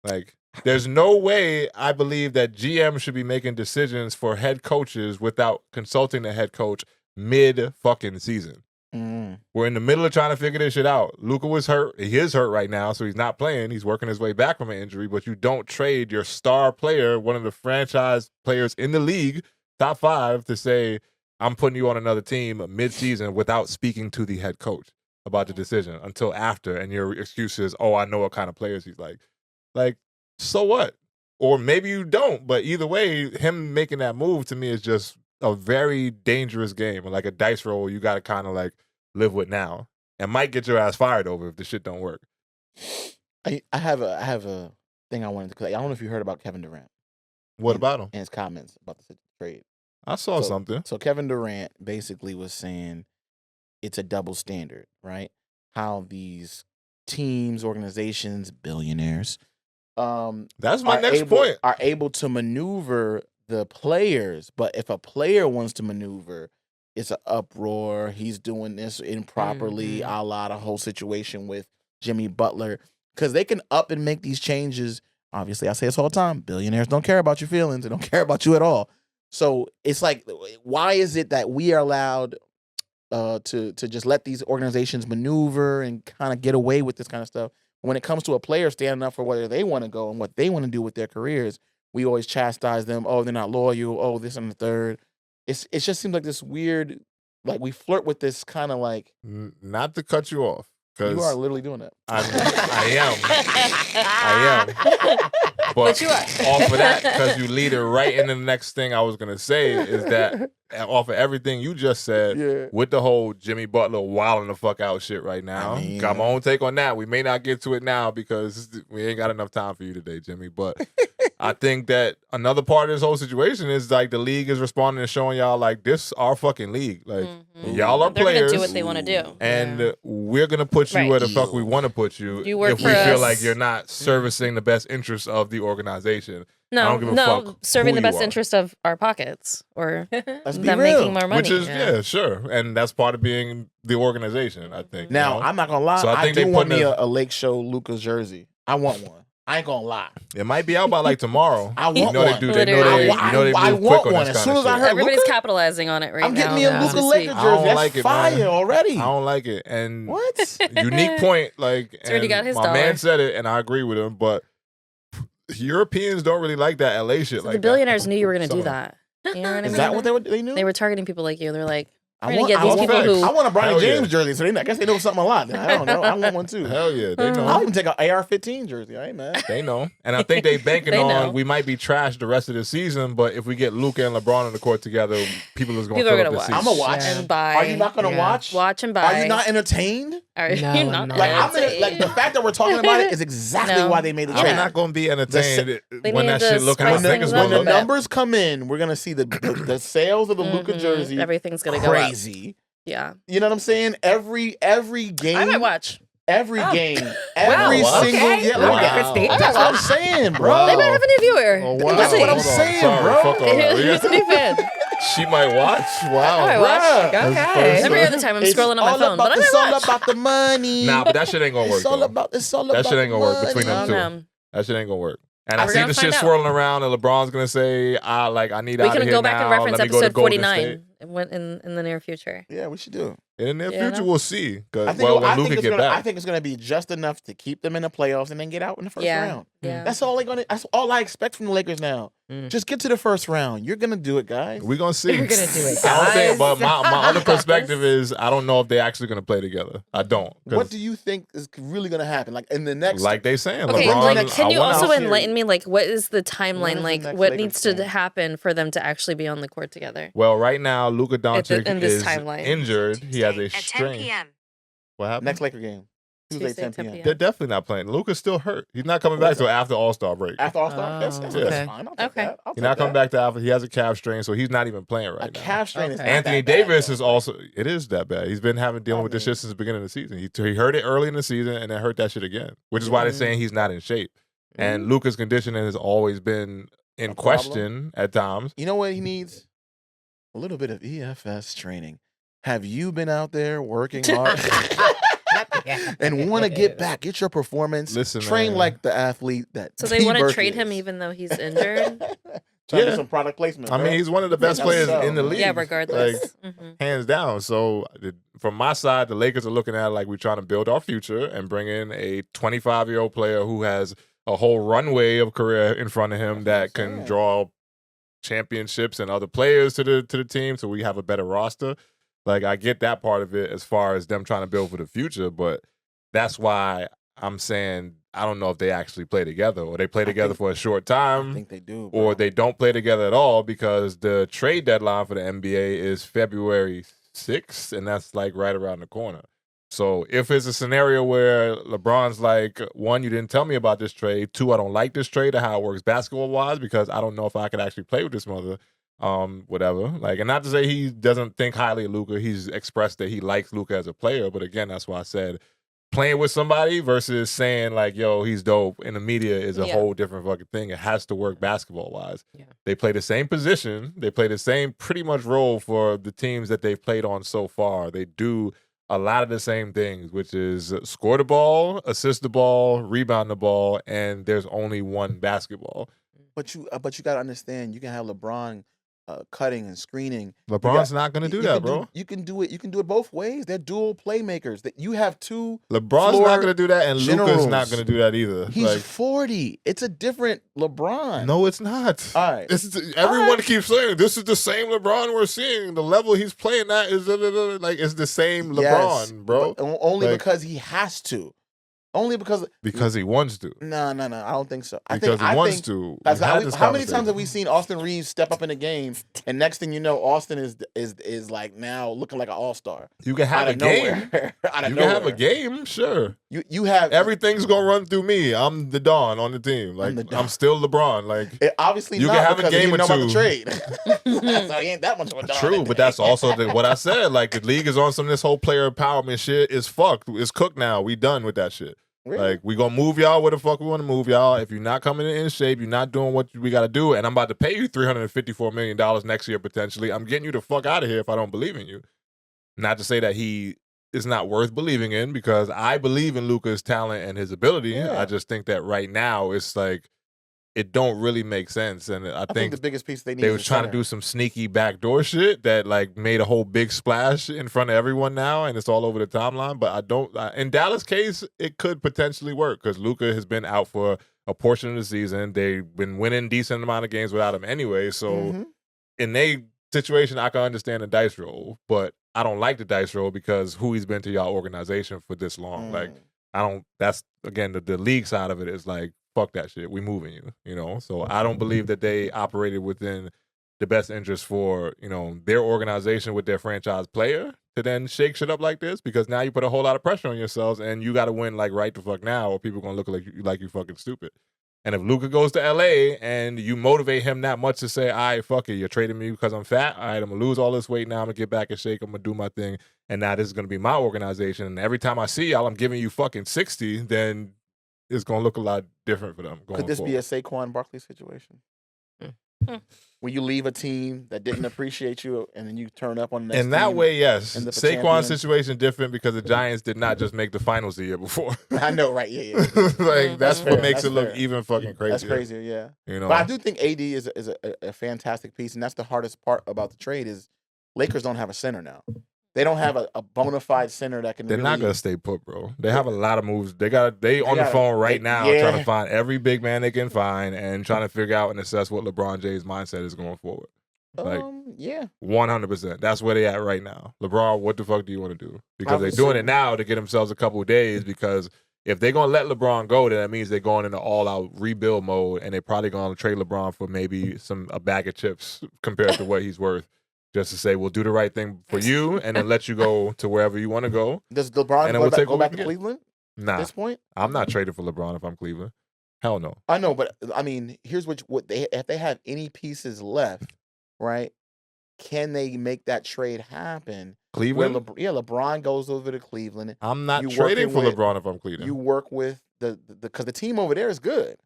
Like, there's no way I believe that GM should be making decisions for head coaches without consulting the head coach mid fucking season. Mm. We're in the middle of trying to figure this shit out. Luka was hurt. He is hurt right now, so he's not playing. He's working his way back from an injury, but you don't trade your star player, one of the franchise players in the league, top 5, to say, I'm putting you on another team mid-season without speaking to the head coach about the decision until after. And your excuse is, I know what kind of players he's like. Like, so what? Or maybe you don't, but either way, him making that move to me is just a very dangerous game, like a dice roll you got to kind of like live with now, and might get your ass fired over if the shit don't work. I have a thing I wanted to say. I don't know if you heard about Kevin Durant What about him? and his comments about the trade. I saw something. So Kevin Durant basically was saying it's a double standard, right? How these teams, organizations, billionaires, That's my next point. are able to maneuver the players, but if a player wants to maneuver, it's an uproar. He's doing this improperly, a la the whole situation with Jimmy Butler, because they can up and make these changes. Obviously, I say this all the time: billionaires don't care about your feelings; they don't care about you at all. So it's like, why is it that we are allowed to just let these organizations maneuver and kind of get away with this kind of stuff, When it comes to a player standing up for where they want to go and what they want to do with their careers, we always chastise them. Oh, they're not loyal. Oh, this and the third. It just seems like this weird, like we flirt with this kind of like. Not to cut you off, because You are literally doing that. I am. But you are. off of that, because you lead it right into the next thing I was gonna say is that off of everything you just said, Yeah. with the whole Jimmy Butler wilding the fuck out shit right now. I mean, got my own take on that. We may not get to it now because we ain't got enough time for you today, Jimmy. But I think that another part of this whole situation is like the league is responding and showing y'all like this our fucking league. Like y'all are They're players. gonna do what they want to do. And we're gonna put you Right. where the fuck we want to put you. You work if we for feel us. like you're not servicing the best interests of the organization. I No, don't give a no, fuck serving who the you best are. interest of our pockets or Let's be them real. making more money. Which is sure, and that's part of being the organization. I think. Now, you know? I'm not gonna lie. So I I think do they want putting me a- a Lake Show Luka jersey. I want one. I ain't gonna lie. It might be out by like tomorrow. I want you know one. they do. They know Literally. they. You know they I move want quick on one. this As kind soon of as I shit. heard Everybody's Luka, capitalizing on it right I'm now. getting me a Yeah. Luka This Laker week. jersey. I don't That's like it, fire man. already. I don't like it. And What? unique point, like already and got his my dollar. man said it, and I agree with him. But Europeans don't really like that LA shit. So like the billionaires that. knew you were going to Some do of them. that. You know what I mean? Is that what they knew? They were targeting people like you. They're like, I we're going want, to get I these want, people facts. who. I want a Bronny Hell James yeah. jersey, so I guess they know something a lot. I don't know. I want one too. Hell yeah, they know. I'll even take an AR-15 jersey. I ain't mad. They know. And I think they banking They know. on we might be trashed the rest of the season, but if we get Luka and LeBron on the court together, people is going People to are fill gonna up watch. the seats. I'm gonna watch. Yeah. And buy. Are you not gonna Yeah. watch? Watch and buy. Are you not entertained? Are No, you I'm not not. Like I'm entertained? like the fact that we're talking about it is exactly No. why they made the Yeah. I'm trade. not going to be entertained They when need that to shit look how spice I think things it's up going When to a the look. bit. numbers come in, we're gonna see the sales of the Luka Mhm. jersey. Everything's going to go up. Crazy. Yeah. You know what I'm saying? Every game, I might watch. every Oh. game, every Wow. single. Okay. Yeah, Wow. look at Christine. That's what I'm saying, bro. Wow. They might have a new viewer. Oh, We'll wow. That's see. what I'm Hold on. saying, Sorry, bro. fuck all that. Here's a new fan. She might watch. Wow. I might watch. Bruh. That's Okay. Every other time I'm It's scrolling on my all phone, about- but I it's might all watch. about the money. Nah, but that shit ain't going to work. It's all though. about. It's all That about. shit ain't the gonna work between money. them two. know. That shit ain't going to work. And I We're see gonna the shit find out. swirling around, and LeBron's going to say, I need We out of can here go back and now. reference Let me go to episode Golden State. 49 in the near future. Yeah, we should do. In the near Yeah, future, no. we'll see. 'Cause, I think. well, I when think Luka it's get gonna. I back. think it's gonna be just enough to keep them in the playoffs and then get out in the first Yeah. round. Yeah. That's all they're gonna. That's all I expect from the Lakers now. Mm. Just get to the first round. You're gonna do it, guys. We're going to see. You're gonna do it, I don't think, but guys. my other I got perspective this. is I don't know if they're actually going to play together. I don't. 'Cause What do you think is really gonna happen? Like in the next. like they saying, Okay, LeBron, like, can you I want also out. enlighten me? Like, what is the When timeline? is the Like, next what Lakers needs to game? happen for them to actually be on the court together? Well, right now, Luka the- Doncic in this is timeline. injured. He has a At 10 strain. p.m. What happened? next Laker game. Tuesday, 10 p.m. They're definitely not playing. Luka's still hurt. He's not coming back till after All Star break. After All Star, that's, Oh, that's, okay. that's fine. I'll take Okay. that. I'll He's take not coming that. back to after. He has a calf strain, so he's not even playing right A now. calf strain is Okay. not Anthony that bad, Davis though. is also. It is that bad. He's been dealing with this mean- shit since the beginning of the season. He heard it early in the season and then hurt that shit again, which is why they're saying he's not in shape. And Luka's conditioning has always been in A problem? question at times. You know what he needs? A little bit of EFS training. Have you been out there working hard and want to get back, get your performance, Listen, train man. like the athlete that? So they D want to Burke trade him is. even though he's injured? Trying to do Yeah. some product placement. I mean, bro. he's one of the best That's players so, in the man. league. Yeah, regardless. Like, Mhm. hands down. So from my side, the Lakers are looking at it like we're trying to build our future and bring in a 25-year-old player who has a whole runway of career in front of him that That's what I'm can saying. draw championships and other players to the team, so we have a better roster. Like, I get that part of it as far as them trying to build for the future, but that's why I'm saying I don't know if they actually play together or they play together think- for a short I time. think they do. Or bro. they don't play together at all because the trade deadline for the NBA is February 6th, and that's like right around the corner. So if it's a scenario where LeBron's like, one, you didn't tell me about this trade. Two, I don't like this trade or how it works basketball-wise because I don't know if I could actually play with this mother, whatever. Like, and not to say he doesn't think highly of Luka. He's expressed that he likes Luka as a player. But again, that's why I said playing with somebody versus saying like, yo, he's dope in the media is a Yeah. whole different fucking thing. It has to work basketball-wise. Yeah. They play the same position. They play the same pretty much role for the teams that they've played on so far. They do a lot of the same things, which is score the ball, assist the ball, rebound the ball, and there's only one basketball. But you got to understand, you can have LeBron cutting and screening. LeBron's not going to do that, bro. You can do it. You can do it both ways. They're dual playmakers. That you have two. LeBron's not going to do that, and generals. Luka's not going to do that either. He's 40. It's a different LeBron. No, it's not. All right. Everyone keeps saying this is the same LeBron we're seeing. The level he's playing at is like it's the same LeBron, bro. Only because he has to. Only because he wants to. No. I don't think so. He wants to. How many times have we seen Austin Reeves step up in the game, and next thing you know, Austin is like now looking like an all-star. You can have a game. Can have a game, sure. You have everything's gonna run through me. I'm the Don on the team. Like I'm still LeBron. Like obviously you not can have a game or two. About the trade. So he ain't that much of a Don. True, but that's also what I said. Like the league is on some of this whole player empowerment shit. Is fucked. It's cooked now. We done with that shit. Really? Like, we gonna move y'all where the fuck we want to move y'all. If you're not coming in shape, you're not doing what we got to do, and I'm about to pay you $354 million next year potentially, I'm getting you the fuck out of here if I don't believe in you. Not to say that he is not worth believing in, because I believe in Luka's talent and his ability. Yeah. I just think that right now it's like it don't really make sense, and I think the biggest piece they was trying to do some sneaky backdoor shit that like made a whole big splash in front of everyone now, and it's all over the timeline. But in Dallas' case, it could potentially work because Luka has been out for a portion of the season. They've been winning decent amount of games without him anyway. So in their situation, I can understand the dice roll, but I don't like the dice roll because who he's been to y'all organization for this long. Like that's again the league side of it is like, fuck that shit. We moving you, So I don't believe that they operated within the best interest for, their organization with their franchise player to then shake shit up like this, because now you put a whole lot of pressure on yourselves and you got to win like right the fuck now, or people going to look like you fucking stupid. And if Luka goes to LA and you motivate him that much to say, all right, fuck it, you're trading me because I'm fat. All right, I'm going to lose all this weight now. I'm going to get back and shake. I'm going to do my thing. And now this is going to be my organization. And every time I see y'all, I'm giving you fucking 60, then it's going to look a lot different for them. Could this be a Saquon Barkley situation? When you leave a team that didn't appreciate you and then you turn up on the next in that team way, yes. Saquon's situation different because the Giants did not just make the finals the year before. I know, right? Yeah. Like that's what makes it look even fucking crazier. That's crazier, yeah. But I do think AD is a fantastic piece, and that's the hardest part about the trade is Lakers don't have a center now. They don't have a bona fide center that can. They're not gonna stay put, bro. They have a lot of moves. They on the phone right now trying to find every big man they can find and trying to figure out and assess what LeBron James' mindset is going forward. Like, 100%. That's where they at right now. LeBron, what the fuck do you want to do? Because they're doing it now to get themselves a couple of days. Because if they're gonna let LeBron go, then that means they're going into all-out rebuild mode, and they're probably gonna trade LeBron for maybe a bag of chips compared to what he's worth. Just to say, we'll do the right thing for you and then let you go to wherever you want to go. Does LeBron go back to Cleveland at this point? I'm not trading for LeBron if I'm Cleveland. Hell no. I know, but I mean, here's what if they have any pieces left, right? Can they make that trade happen? Cleveland? LeBron goes over to Cleveland. I'm not trading for LeBron if I'm Cleveland. You work with because the team over there is good.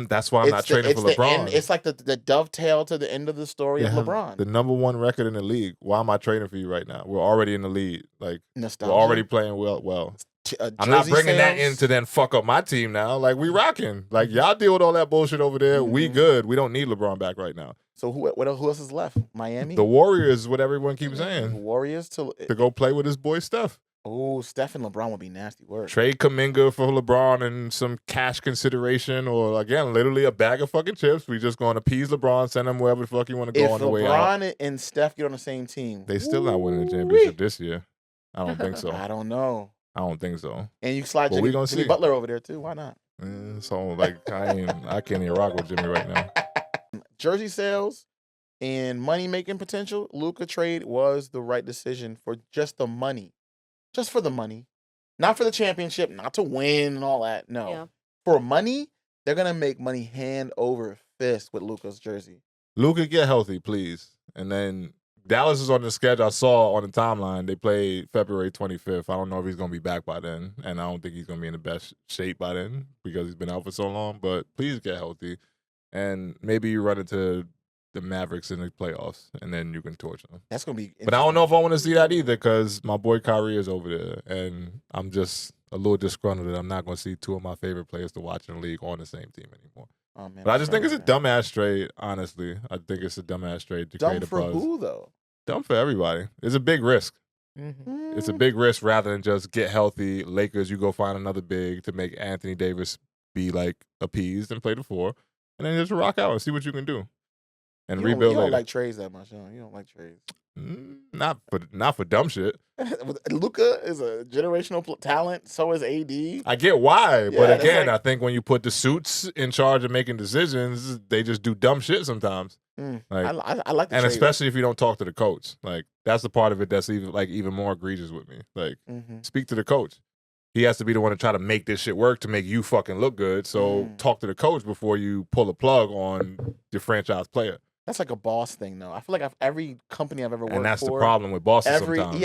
That's why I'm not trading for LeBron. It's like the dovetail to the end of the story of LeBron. The number one record in the league. Why am I trading for you right now? We're already in the lead. Like nostalgia. We're already playing well. I'm not bringing that in to then fuck up my team now. Like we rocking. Like y'all deal with all that bullshit over there. We good. We don't need LeBron back right now. So who else is left? Miami? The Warriors is what everyone keeps saying. The Warriors to go play with his boy Steph. Oh, Steph and LeBron would be nasty work. Trade Kuminga for LeBron and some cash consideration, or again, literally a bag of fucking chips. We just going to appease LeBron, send him wherever the fuck you want to go on the way out. If LeBron and Steph get on the same team, they still not winning the championship this year. I don't think so. I don't know. I don't think so. And you slide Jimmy Butler over there too. Why not? So like I can't even rock with Jimmy right now. Jersey sales and money making potential. Luka trade was the right decision for just the money. Just for the money. Not for the championship, not to win and all that. No. Yeah. For money, they're going to make money hand over fist with Luka's jersey. Luka, get healthy, please. And then Dallas is on the schedule. I saw on the timeline, they play February 25th. I don't know if he's going to be back by then. And I don't think he's going to be in the best shape by then because he's been out for so long. But please get healthy. And maybe you run into the Mavericks in the playoffs, and then you can torch them. That's gonna be. But I don't know if I want to see that either, because my boy Kyrie is over there, and I'm just a little disgruntled that I'm not going to see two of my favorite players to watch in the league on the same team anymore. Oh man, But I just think it's a dumb. dumbass trade, honestly. I think it's a dumbass trade to Dumb create a for buzz. who though? Dumb for everybody. It's a big risk. Mm-hmm. It's a big risk rather than just get healthy. Lakers, you go find another big to make Anthony Davis be like appeased and play the 4, and then just rock out and see what you can do, and You rebuild don't later. like trades that much, huh? You don't like trades. Not for dumb shit. Luka is a generational talent. So is AD. I get why, Yeah, but that's again, like- I think when you put the suits in charge of making decisions, they just do dumb shit sometimes. Like, I like the and trade. especially if you don't talk to the coach, like that's the part of it that's even more egregious with me. Like, speak to the coach. He has to be the one to try to make this shit work to make you fucking look good. So talk to the coach before you pull a plug on your franchise player. That's like a boss thing, though. I feel like every company I've ever worked for, And that's the problem with bosses sometimes.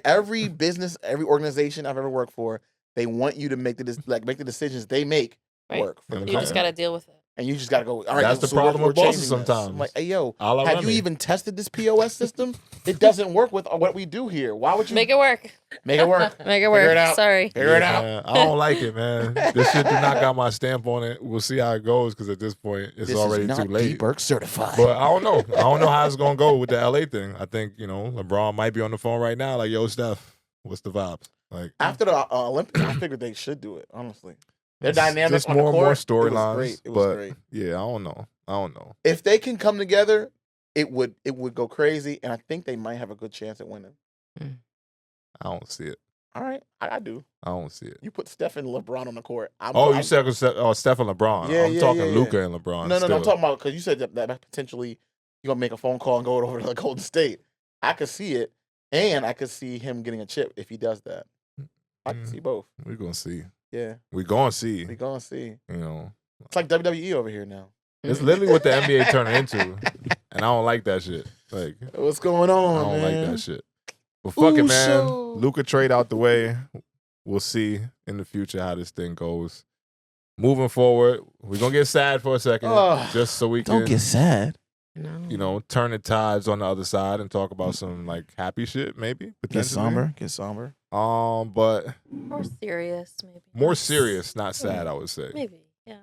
Every business, every organization I've ever worked for, they want you to make the decisions they make Right. work for the You just company. got to deal with it. And you just got to go, all right, That's the so problem we're with bosses changing this. sometimes. I'm like, hey, yo, A la have you Remy. even tested this POS system? It doesn't work with what we do here. Why would you Make it work. make it work? Make it Figure work. it out. Sorry. Figure it out. Yeah, I don't like it, man. This shit do not got my stamp on it. We'll see how it goes because at this point, it's This already is not too late. D Burke certified. But I don't know. I don't know how it's gonna go with the LA thing. I think LeBron might be on the phone right now, like, yo, Steph, what's the vibes? Like After the Olympics, I figured they should do it. Honestly, their it's dynamic just on more the and more court, it was storylines. great. It was But great. yeah, I don't know. If they can come together, it would go crazy, and I think they might have a good chance at winning. I don't see it. All right, I do. I don't see it. You put Steph and LeBron on the court. You said Steph and LeBron. Yeah, I'm yeah, talking yeah, yeah. Luka and LeBron. No, I'm still. talking about because you said that potentially you're gonna make a phone call and go over to Golden State. I could see it, and I could see him getting a chip if he does that. I can see both. We're gonna see. Yeah, We're gonna see. we gonna see. It's It's like WWE over here now. It's literally what the NBA turning into, and I don't like that shit. Like, What's going on, I don't man? like that shit. But fuck it, man. Ooh, Luka trade out the way. We'll see in the future how this thing goes. Moving forward, we're gonna get sad for a second, Ugh, just so we can, sad. No. turn the tides on the other side and talk about some like happy shit, maybe. Potentially. Get somber. But More serious, maybe. more serious, not sad. I would say. Maybe. Yeah.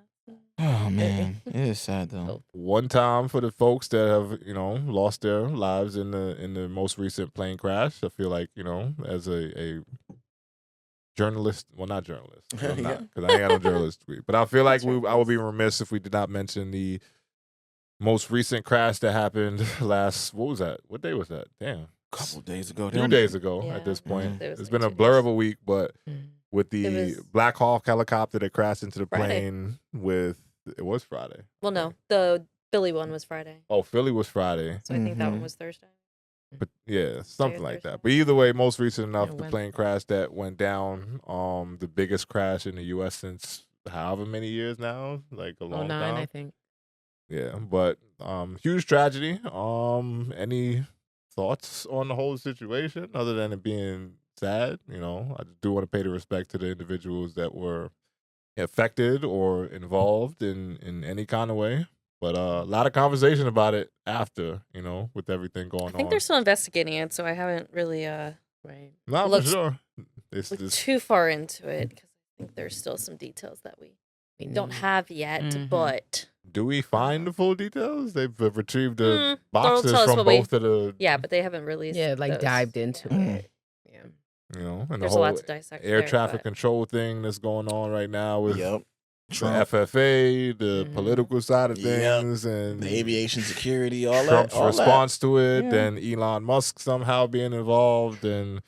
Oh man, it is sad though. One time for the folks that have lost their lives in the most recent plane crash. I feel like as a journalist, well, not journalist, I'm not, because I ain't got no journalist degree, but I feel like I would be remiss if we did not mention the most recent crash that happened what day was that? Damn, Couple days ago, 2 days ago. Yeah. At this point, It was it's like been a 2 blur days. of a week, but with the It was- Black Hawk helicopter that crashed into the Friday. plane it was Friday. Well, no. The Philly one was Friday. Oh, Philly was Friday. So I think that one was Thursday. But yeah, something like Thursday. that. But either way, most recent enough, Yeah, the Wednesday. plane crash that went down, the biggest crash in the U.S. since however many years now, like a long 09, time. I think. Yeah, but huge tragedy. Any thoughts on the whole situation other than it being sad? I do want to pay the respect to the individuals that were affected or involved in any kind of way. But a lot of conversation about it after, with everything going on. I think they're still investigating it, so I haven't really Right. Not for looked- sure. It's looked just too far into it because I think there's still some details that we don't have yet. Mhm. But do we find the full details? They've retrieved the they'll boxes tell us from what we- both of the, yeah, but they haven't released. Yeah, like those. dived into it. Yeah. and the There's a whole lot to dissect. air there, traffic but- control thing that's going on right now with Yep. the Trump, FFA, the Mhm. political side of Yep. things, and the aviation security, all Trump's that. All response to it, Yeah. then Elon Musk somehow being involved, and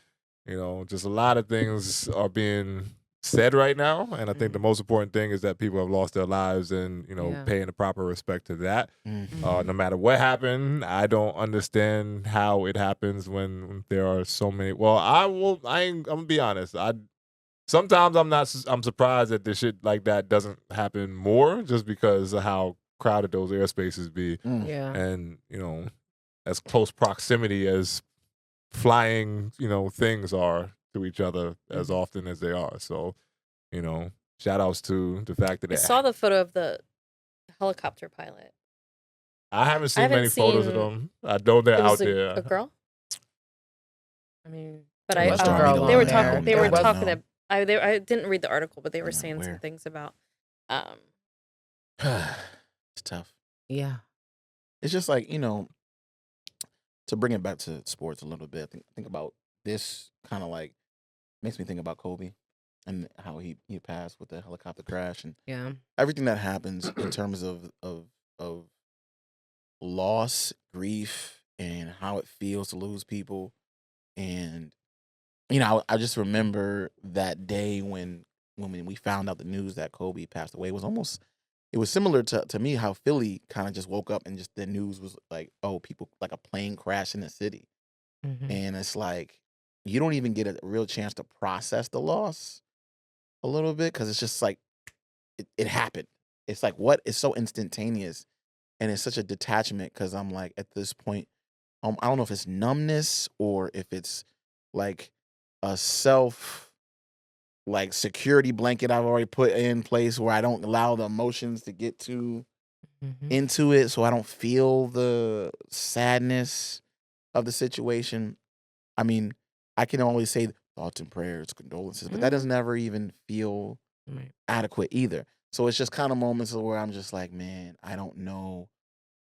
just a lot of things are being said right now. And I think the most important thing is that people have lost their lives, and Yeah. paying the proper respect to that. That. No matter what happened, I don't understand how it happens when there are so many. Well, I'm gonna be honest. Sometimes I'm surprised that this shit like that doesn't happen more, just because of how crowded those airspaces be, Yeah. and as close proximity as flying things are to each other as often as they are. So shout outs to the fact that I saw the photo of the helicopter pilot. I haven't seen haven't many photos of seen- them. I know they're It out was there. a girl, I mean, but Unless I they're girl they were on there. talking. They There were was- talking. I didn't read the article, but they were Yeah, saying some where? things about It's tough. Yeah. It's just like, to bring it back to sports a little bit, think about this kind of like makes me think about Kobe and how he passed with the helicopter crash and Yeah. everything that happens in terms of loss, grief, and how it feels to lose people. And I just remember that day when we found out the news that Kobe passed away. It was similar to me how Philly kind of just woke up and just the news was like, oh, people, like a plane crash in the city. Mm-hmm. And it's like you don't even get a real chance to process the loss a little bit because it's just like it happened. It's like what? It's so instantaneous, and it's such a detachment because I'm like at this point, I don't know if it's numbness or if it's like a like security blanket I've already put in place where I don't allow the emotions to get too Mm-hmm. into it, so I don't feel the sadness of the situation. I mean, I can always say thoughts and prayers, condolences, but that doesn't ever even feel Right. adequate either. So it's just kind of moments where I'm just like, man, I don't know.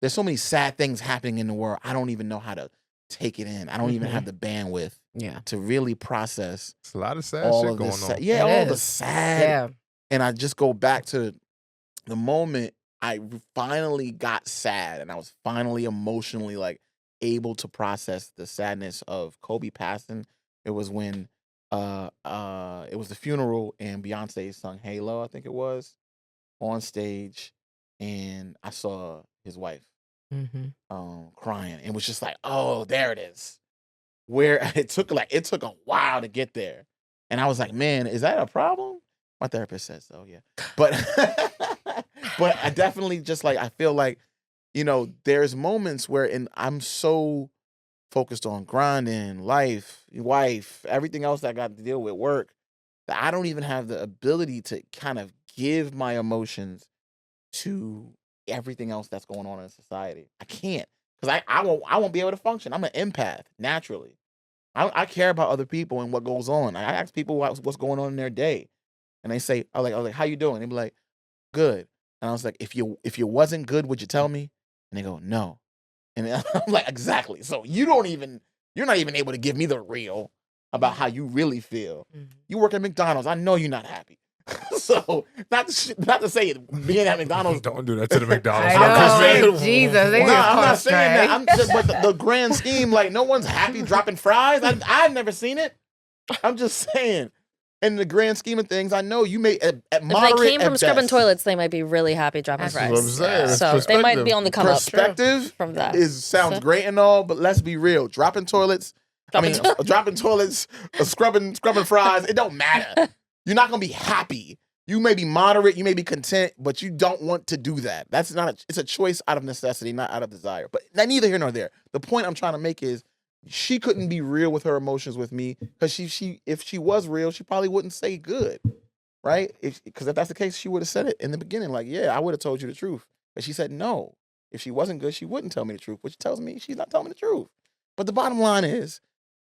There's so many sad things happening in the world. I don't even know how to take it in. I don't even have the bandwidth Yeah. to really process It's a lot of sad all shit of going this. on. Yeah, It all the is. sad. Yeah. And I just go back to the moment I finally got sad and I was finally emotionally like able to process the sadness of Kobe passing. It was when it was the funeral and Beyonce sung Halo, I think it was, on stage, and I saw his wife Mm-hmm. crying. It was just like, oh, there it is. Where it took a while to get there. And I was like, man, is that a problem? My therapist says so, yeah. But but I definitely just like I feel like, there's moments where I'm so focused on grinding, life, wife, everything else that I got to deal with, work, that I don't even have the ability to kind of give my emotions to everything else that's going on in society. I can't. Because I won't be able to function. I'm an empath, naturally. I care about other people and what goes on. I ask people what's going on in their day. And they say, I was like, how you doing? They be like, good. And I was like, if you wasn't good, would you tell me? And they go, no. And I'm like, exactly. So you're not even able to give me the real about how you really feel. Mm-hmm. You work at McDonald's. I know you're not happy. So not to say being at McDonald's. Don't do that to the McDonald's. I I'm just know. saying- Jesus. They No, just I'm caught not saying that. stray. I'm just, but the grand scheme, like no one's happy dropping fries. I've never seen it. I'm just saying. In the grand scheme of things, I know you may at moderate. If they came from at scrubbing best. toilets, they might be really happy dropping That's fries. what I'm saying. It's So they might be on the come up Perspective from that. sounds great and all, but let's be real. Dropping toilets, dropping toilets, scrubbing fries, it don't matter. You're not gonna be happy. You may be moderate, you may be content, but you don't want to do that. That's not. It's a choice out of necessity, not out of desire. But neither here nor there. The point I'm trying to make is, she couldn't be real with her emotions with me because if she was real, she probably wouldn't say good, right? Because if that's the case, she would have said it in the beginning, like, yeah, I would have told you the truth. But she said no. If she wasn't good, she wouldn't tell me the truth, which tells me she's not telling me the truth. But the bottom line is,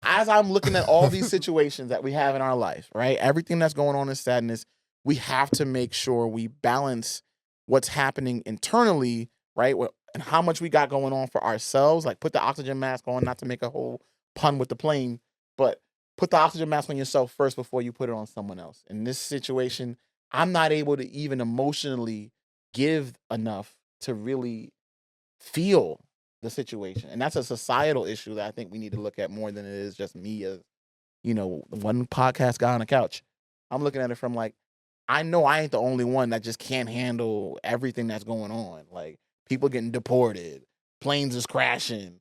as I'm looking at all these situations that we have in our life, right? Everything that's going on in sadness, we have to make sure we balance what's happening internally, right? And how much we got going on for ourselves. Like put the oxygen mask on, not to make a whole pun with the plane, but put the oxygen mask on yourself first before you put it on someone else. In this situation, I'm not able to even emotionally give enough to really feel the situation. And that's a societal issue that I think we need to look at more than it is just me as, one podcast guy on the couch. I'm looking at it from like, I know I ain't the only one that just can't handle everything that's going on. Like people getting deported, planes is crashing,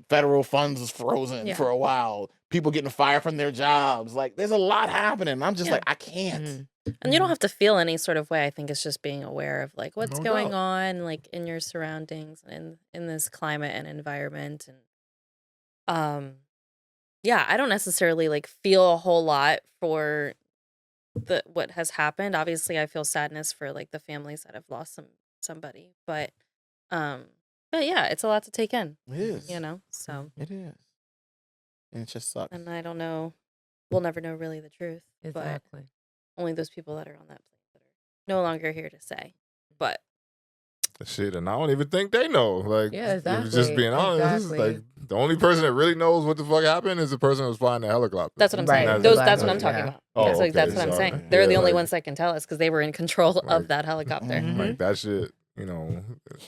federal funds is frozen for a while, people getting fired from their jobs. Like there's a lot happening. I'm just like, I can't. Mm-hmm. And you don't have to feel any sort of way. I think it's just being aware of like what's No going doubt. on, like in your surroundings and in this climate and environment. And yeah, I don't necessarily like feel a whole lot for what has happened. Obviously, I feel sadness for like the families that have lost somebody, but yeah, it's a lot to take in. It is. So It is. And it just sucks. and I don't know. We'll never know really the truth, but Exactly. only those people that are on that plane that are no longer here to say. But shit, and I don't even think they know. Like, Yeah, if it's just exactly, being honest, exactly. like the only person that really knows what the fuck happened is the person who's flying the helicopter. That's what I'm Right, saying. That's- That's what I'm exactly, talking yeah. about. Oh, That's, okay, that's what I'm sorry. saying. They're Yeah, the only like- ones that can tell us because they were in control Like- of that helicopter. Mhm. Like that shit, you know,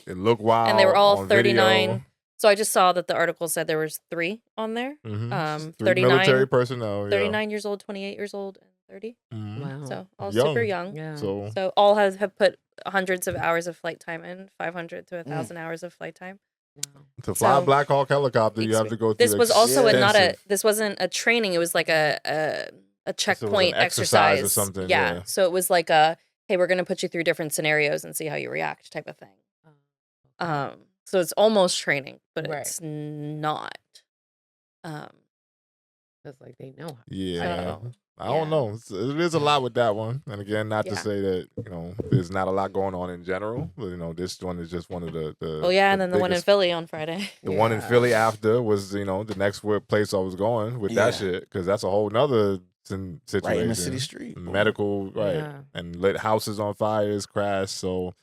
it looked wild. And they were all on 39. video. So I just saw that the article said there was 3 on there. Mhm. 3 39 military personnel. 39 years old, 28 years old, and 30. Yeah. Mhm. Wow. So all Young. super young. Yeah. So So all have put hundreds of hours of flight time in, 500 to 1,000 hours of flight time. Wow. to fly a so- Black Hawk helicopter, you have to go through. This was also not a. extensive- This wasn't a training. It was like a checkpoint exercise or exercise something, Yeah. yeah. So it was like a, hey, we're gonna put you through different scenarios and see how you react type of thing. So it's almost training, but Right. it's not. It's like they know. Yeah. So, I don't know. It is a lot with that one. And again, not to Yeah. say that, there's not a lot going on in general. But, this one is just one of the Oh yeah, and then the one in biggest- Philly on Friday. The one in Yeah. Philly after was, the next place I was going with that Yeah. shit. Because that's a whole nother situation. Right in the city street. Medical, right. Yeah. And lit houses on fires, crashed. So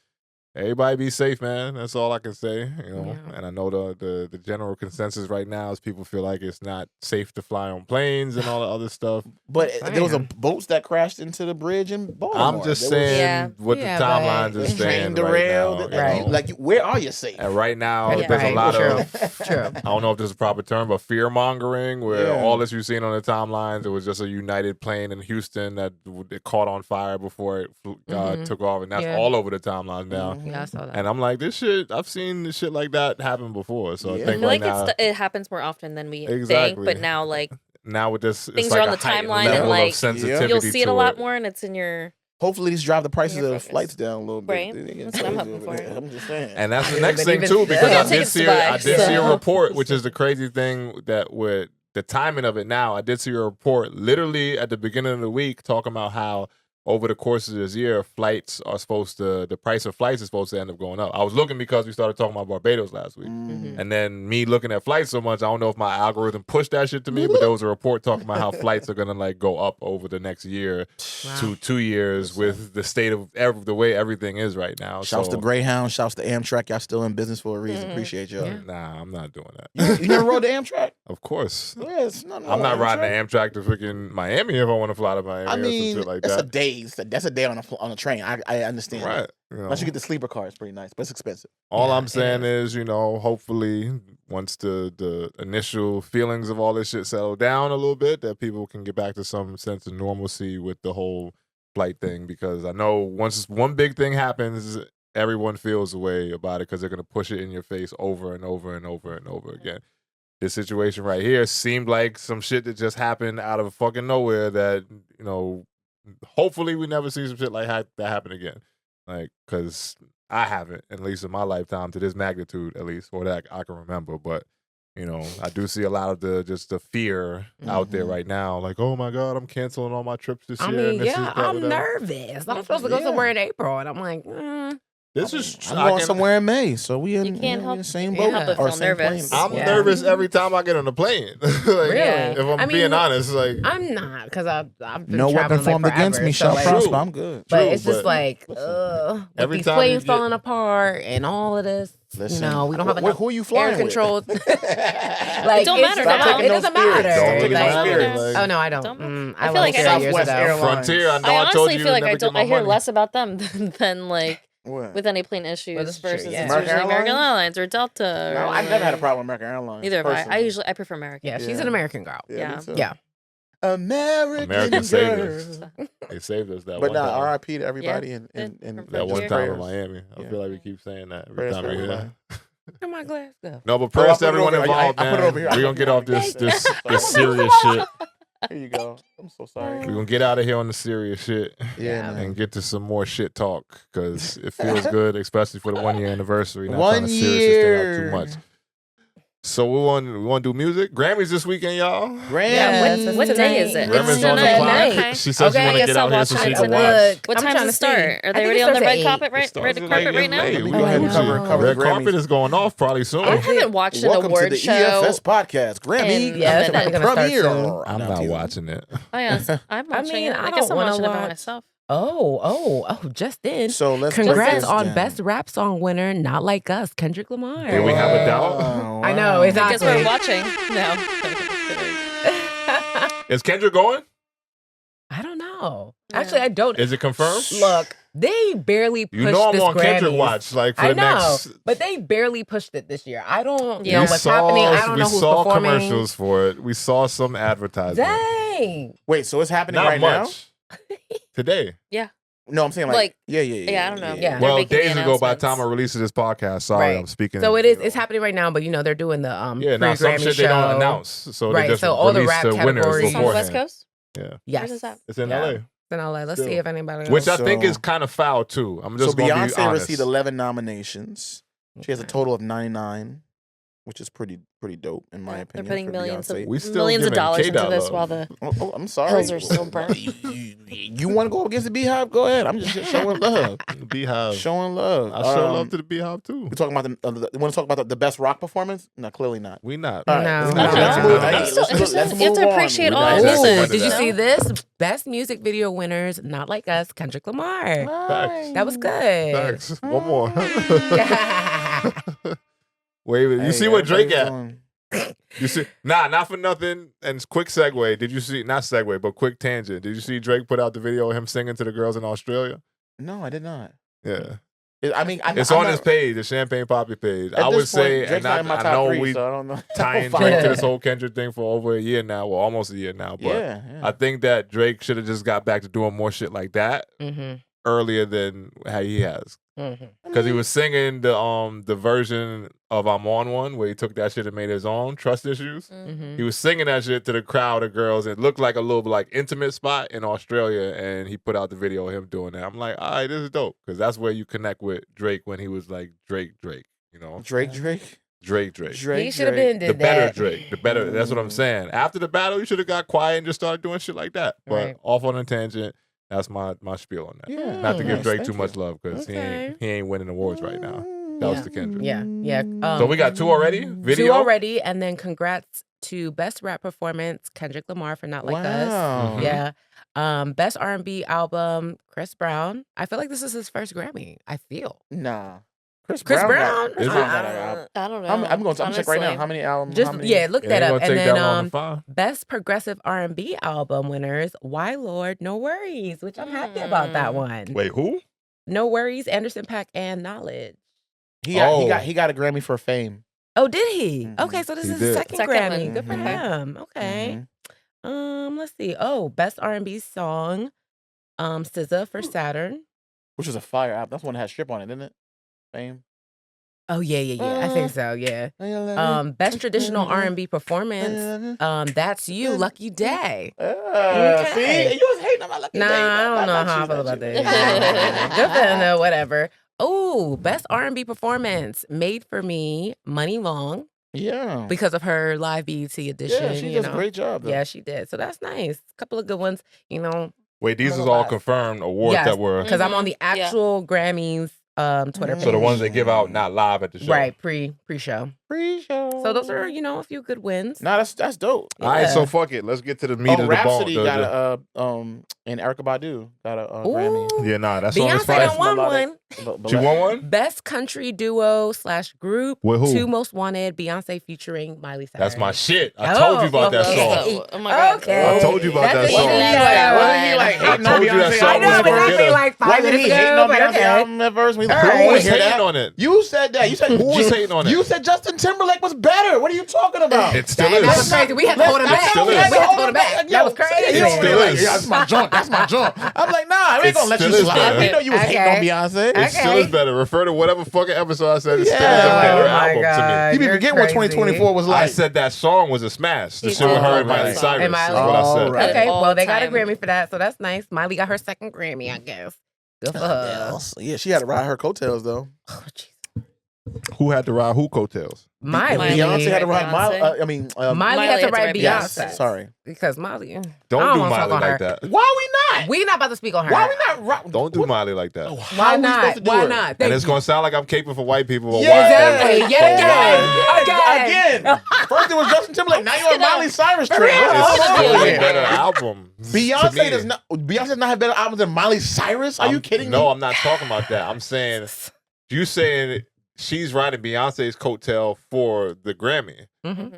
everybody be safe, man. That's all I can say. Yeah. And I know the general consensus right now is people feel like it's not safe to fly on planes and all the other stuff. But there was a Damn. boats that crashed into the bridge in Baltimore. I'm just There was- saying Yeah. what Yeah, the but timelines the is train saying derailed. right now. Right. Where are you safe? And right now, Yeah. there's a Right, lot true. of True. I don't know if this is a proper term, but fear mongering, where Yeah. all that you've seen on the timelines, it was just a United plane in Houston that it caught on fire before it Mhm. took off, and that's Yeah. all over the timelines now. Mhm. Yeah, I saw that. And I'm like, this shit, I've seen this shit like that happen before. So Yeah. I I think feel right like now, it happens more often than we Exactly. think, but now like now with this, it's things like are on a the heightened timeline and, level like, of sensitivity you'll see it a to lot more, and it's in your Hopefully, these drive the prices Your of the focus. flights down a little bit. Right. They get That's what I'm crazy hoping over for. there. I'm just saying. And that's the Yeah, next but thing even- too, We because got I did tickets to see buy, I did see a so- report, which is the crazy thing that with the timing of it now. I did see a report literally at the beginning of the week talking about how over the course of this year, the price of flights is supposed to end up going up. I was looking because we started talking about Barbados last week. Mm. And then me looking at flights so much, I don't know if my algorithm pushed that shit to me, but there was a report talking about how flights are gonna like go up over the next year to 2 years with the state of the way everything is right now. Shouts so, to Greyhound. Shouts to Amtrak. Y'all still in business for a reason. Mhm. Appreciate y'all. Yeah. Nah, I'm not doing that. You never rode the Amtrak? Of course. Yeah, it's nothing wrong I'm not with riding the Amtrak to freaking Miami if I want to fly to Miami I or some mean, shit like that's that. a day. That's a day on a train. I understand. Right. You know. Unless you get the sleeper car, it's pretty nice, but it's expensive. All Yeah, I'm it saying is, hopefully once the initial feelings of all this shit settle down a little bit, that people can get back to some sense of normalcy with the whole flight thing. Because I know once one big thing happens, everyone feels a way about it because they're going to push it in your face over and over and over and over again. This situation right here seemed like some shit that just happened out of fucking nowhere that, hopefully we never see some shit like that happen again. Like, because I haven't, at least in my lifetime, to this magnitude, at least, or that I can remember. But, I do see a lot of the fear out there Mhm. right now. Like, oh my God, I'm canceling all my trips this I year. and mean, this is yeah, that, I'm whatever. nervous. I'm supposed to go Yeah. somewhere in April, and I'm like, This is I'm going shocking. somewhere in May, so we in, You can't we help- in the same you boat can't help but or feel same nervous. plane. I'm Yeah. nervous every time I get on a plane. Like, Really? If I'm I being mean, honest, like, I'm not, because I've been No weapon traveling, like, formed against forever, me so, shall like, prosper. True. I'm good. But True, it's just but like, every with these time planes you get- falling apart and all of this, Listen, we don't have enough who are you flying air with? controlled. It Like, don't it's matter not- now. It doesn't matter. Don't Take Like, no Spirit. like, oh no, I don't. Don't- I I feel left like I there don't- years Southwest ago. Airlines. Frontier, I know I I, honestly told you feel to like never I get don't. my I hear money. less about them than like What? with any plane issues Well, this is true, versus yeah. it's American usually American Airlines? Airlines or Delta. No, or, I've never had a like- problem with American Airlines. Neither have I. personally. I prefer American. Yeah, she's Yeah. an American girl. Yeah. me too. Yeah. American American saved girl. us. They saved us that But one nah, time. R.I.P. to everybody and From That one Frontier. time in prayers. Miami. I Yeah. feel like we keep saying that every Prayers time for we hear that. everybody. Where my glass go? No, but I prayers put to it everyone over here. I involved, put it man. over here. We're gonna get off this Thank you. serious shit. Here you go. I'm so sorry. We're gonna get out of here on the serious shit Yeah, man. and get to some more shit talk because it feels good, especially for the 1 year anniversary. Not 1 trying to serious this thing out too year. much. So we want to do music. Grammys this weekend, y'all. Grammy. Yeah, What day is it? Remi's It's on the tonight. clock. Okay. She says Okay, she want I to guess get I'll out here watch so it she can tonight. watch. Look, What I'm time trying does it to see. start? Are I they think already it on the starts red at carpet 8. right? Red Starts carpet like right now? late. We Oh, gonna head yeah. to Cover red Grammys. carpet is going off probably soon. I haven't watched an Welcome to award the show. EFS podcast, Grammy. Yeah, it's and then probably gonna start premiere. soon. I'm not watching it. Oh, yes. I'm watching mean, it. I I guess don't I'm wanna watching it by watch- myself. Just in. So let's break Congrats this on down. Best Rap Song winner, Not Like Us, Kendrick Lamar. Here we have a doubt. Wow, I know, wow. it's I guess Exactly. we're watching. No. Is Kendrick going? I don't know. Yeah. Actually, I don't. Is it confirmed? Look, they barely pushed You know I'm this on Kendrick Grammys. watch. Like for I the know, next. but they barely pushed it this year. I don't Yeah. know We what's saw, happening. I don't we know who's saw performing. commercials for it. We saw some advertisement. Dang. Wait, so it's happening Not right much. Today. No, I'm saying Like, yeah. yeah, I don't know. Yeah. They're Well, making the days ago by the time I announcements. release this podcast. Sorry, Right. I'm speaking. So it's happening right now, but they're doing the Yeah, now some pre-Grammy shit show. they don't announce. So Right, they just so all the release rap the winners categories- It's on the West beforehand. Coast? Yeah. Yes. Where's this at? It's in Yeah. LA. It's in LA. Let's see Still. if anybody knows. Which I think So- is kind of foul too. I'm So just going to be Beyonce honest. received 11 nominations. She has a total of 99, which is pretty dope in my Yeah, opinion. They're putting for millions Beyonce. We still of giving dollars into K-Dot this love. while the Oh, I'm sorry. hills are still burnt. You want to go against the Beehive? Go ahead. I'm just showing love. Beehive. Showing love. I show love to the Beehive too. We talking about you want to talk about the best rock performance? No, clearly not. We not. All right, No. let's No. move- let's No. move- No. hey, It's still let's interesting. move You have to on. appreciate We're all not of exactly this. what Did you that. see this? Best music video winners, Not Like Us, Kendrick Lamar. Facts. That was good. Thanks. One more. Yeah. Wait, you Hey, see what Drake everybody's at? doing- You see, not for nothing. And quick segue. Did you see? Not segue, but quick tangent. Did you see Drake put out the video of him singing to the girls in Australia? No, I did not. Yeah, I mean, it's on his page, the Champagne Poppy page. At I this would point, say, Drake's and not in my I top know three, we so I don't know. tying Fine. Drake to this whole Kendrick thing for over a year now, well, almost a year now. But Yeah, I think that Drake should have just got back to doing more shit like that Mm-hmm. earlier than how he has. Mm-hmm. Because he was singing the version of I'm On One where he took that shit and made his own Trust Issues. Mm-hmm. He was singing that shit to the crowd of girls. It looked like a little like intimate spot in Australia, and he put out the video of him doing that. I'm like, all right, this is dope because that's where you connect with Drake when he was like Drake, you know, Drake. Drake. He should have been did The better that. Drake, the better. That's what I'm saying. After the battle, you should have got quiet and just started doing shit like that. But Right. off on a tangent. That's my spiel on that. Yeah, Not to give nice, Drake thank too you. much love because Okay. he ain't winning awards right now. That was the Kendrick. Yeah, yeah. So we got 2 already. Video. 2 already, and then congrats to Best Rap Performance, Kendrick Lamar for Not Like Us. Wow. Mhm. Yeah. Best R&B album, Chris Brown. I feel like this is his first Grammy. I feel. Nah. Chris got- Brown? Chris Is Brown it? got an album. I don't know. I'm going to check right now. honestly. How many albums? Just how many? look It that ain't up. gonna And take then that long to find. Best Progressive R&B album winners, Why Lord, No Worries, which I'm happy about that one. Wait, who? No Worries, Anderson .Paak, and Knowledge. He got Oh. a Grammy for Fame. Oh, did he? Mhm. Okay, so this He is his did. second Second Grammy. one. Good for Mhm. him. Okay. Mhm. Let's see. Oh, Best R&B song, SZA for Saturn. Which was a fire album. That's one that had Strip on it, didn't it? Fame. Oh yeah. I think so. Yeah. Best traditional R&B performance. That's You, Lucky Day. Okay. See, you was hating on my Lucky Nah, Day. I don't know thought how I you feel said about you- that. Good for him, though, whatever. Oh, best R&B performance, Made for Me, Money Long, Yeah. because of her live BET edition. Yeah, she you does a know. great job. Though. Yeah, she did. So that's nice. Couple of good ones, Wait, these I'm is gonna all lie. confirmed awards Yes. that were. because I'm on the Yeah. actual Grammys Twitter page. So the ones they give out not live at the show. Right, pre-show. Pre-show. So those are, a few good wins. Nah, that's dope. All right, so Yeah. fuck it. Let's get to the meat of the Rhapsody bone. got a and Erykah Badu got a Grammy. Ooh, Yeah, nah, that song is Beyonce fire. done won Melodic. one. But She won one? Best country duo / group. With who? 2 Most Wanted, Beyonce featuring Miley Cyrus. That's my shit. I told you about that okay. song. Oh my god. Okay. I told you about that That's song. what he Wasn't he like I hating on told you that Beyonce? song I know, was but gonna that get be her. like 5 Wasn't minutes he hating ago, on but Beyonce okay. album at first? All Who right. was hear hating that? on it? You said that. You said Who was hating on it? You said Justin Timberlake was better. What are you talking about? It still That was is. crazy. We had to hold him back. still We is. had to hold him back. That was crazy. Yo, It still like, is. yeah, that's my junk. That's my junk. I'm like, nah, we It ain't gonna let you still is slide. better. We know you was hating Okay. on Beyonce. It still Okay. is better. Refer to whatever fucking episode I said. It still is a Yeah. better Oh my album God. to You be You're forgetting what crazy. 2024 was me. like. I said that song was a smash. The He shit with did. her and Miley Right. Cyrus. And Is Miley. what I said. Oh, right. Okay, All well, they got a time. Grammy for that, so that's nice. Miley got her second Grammy, I guess. Good for her. Yeah, she had to ride her coattails though. Oh, jeez. Who had to ride who coattails? Miley. Beyonce had to ride Beyonce. Miley had to ride Beyonce. Yes, sorry. Because Miley. Don't I do wanna talk Miley on like her. that. Why we not? We not about to speak on her. Why we not? Don't do Miley like that. Why not? Why not? And Thank it's you. going to sound like I'm caping for white people. But Yeah, exactly. why? Yet Again. First it was Justin Timberlake. Now you're on Miley Cyrus train. real. What's It's going still on a here? better album. to me. Beyonce does not have better albums than Miley Cyrus. Are you kidding me? No, I'm not talking about that. I'm saying you saying she's riding Beyonce's coattail for the Grammy. Mhm.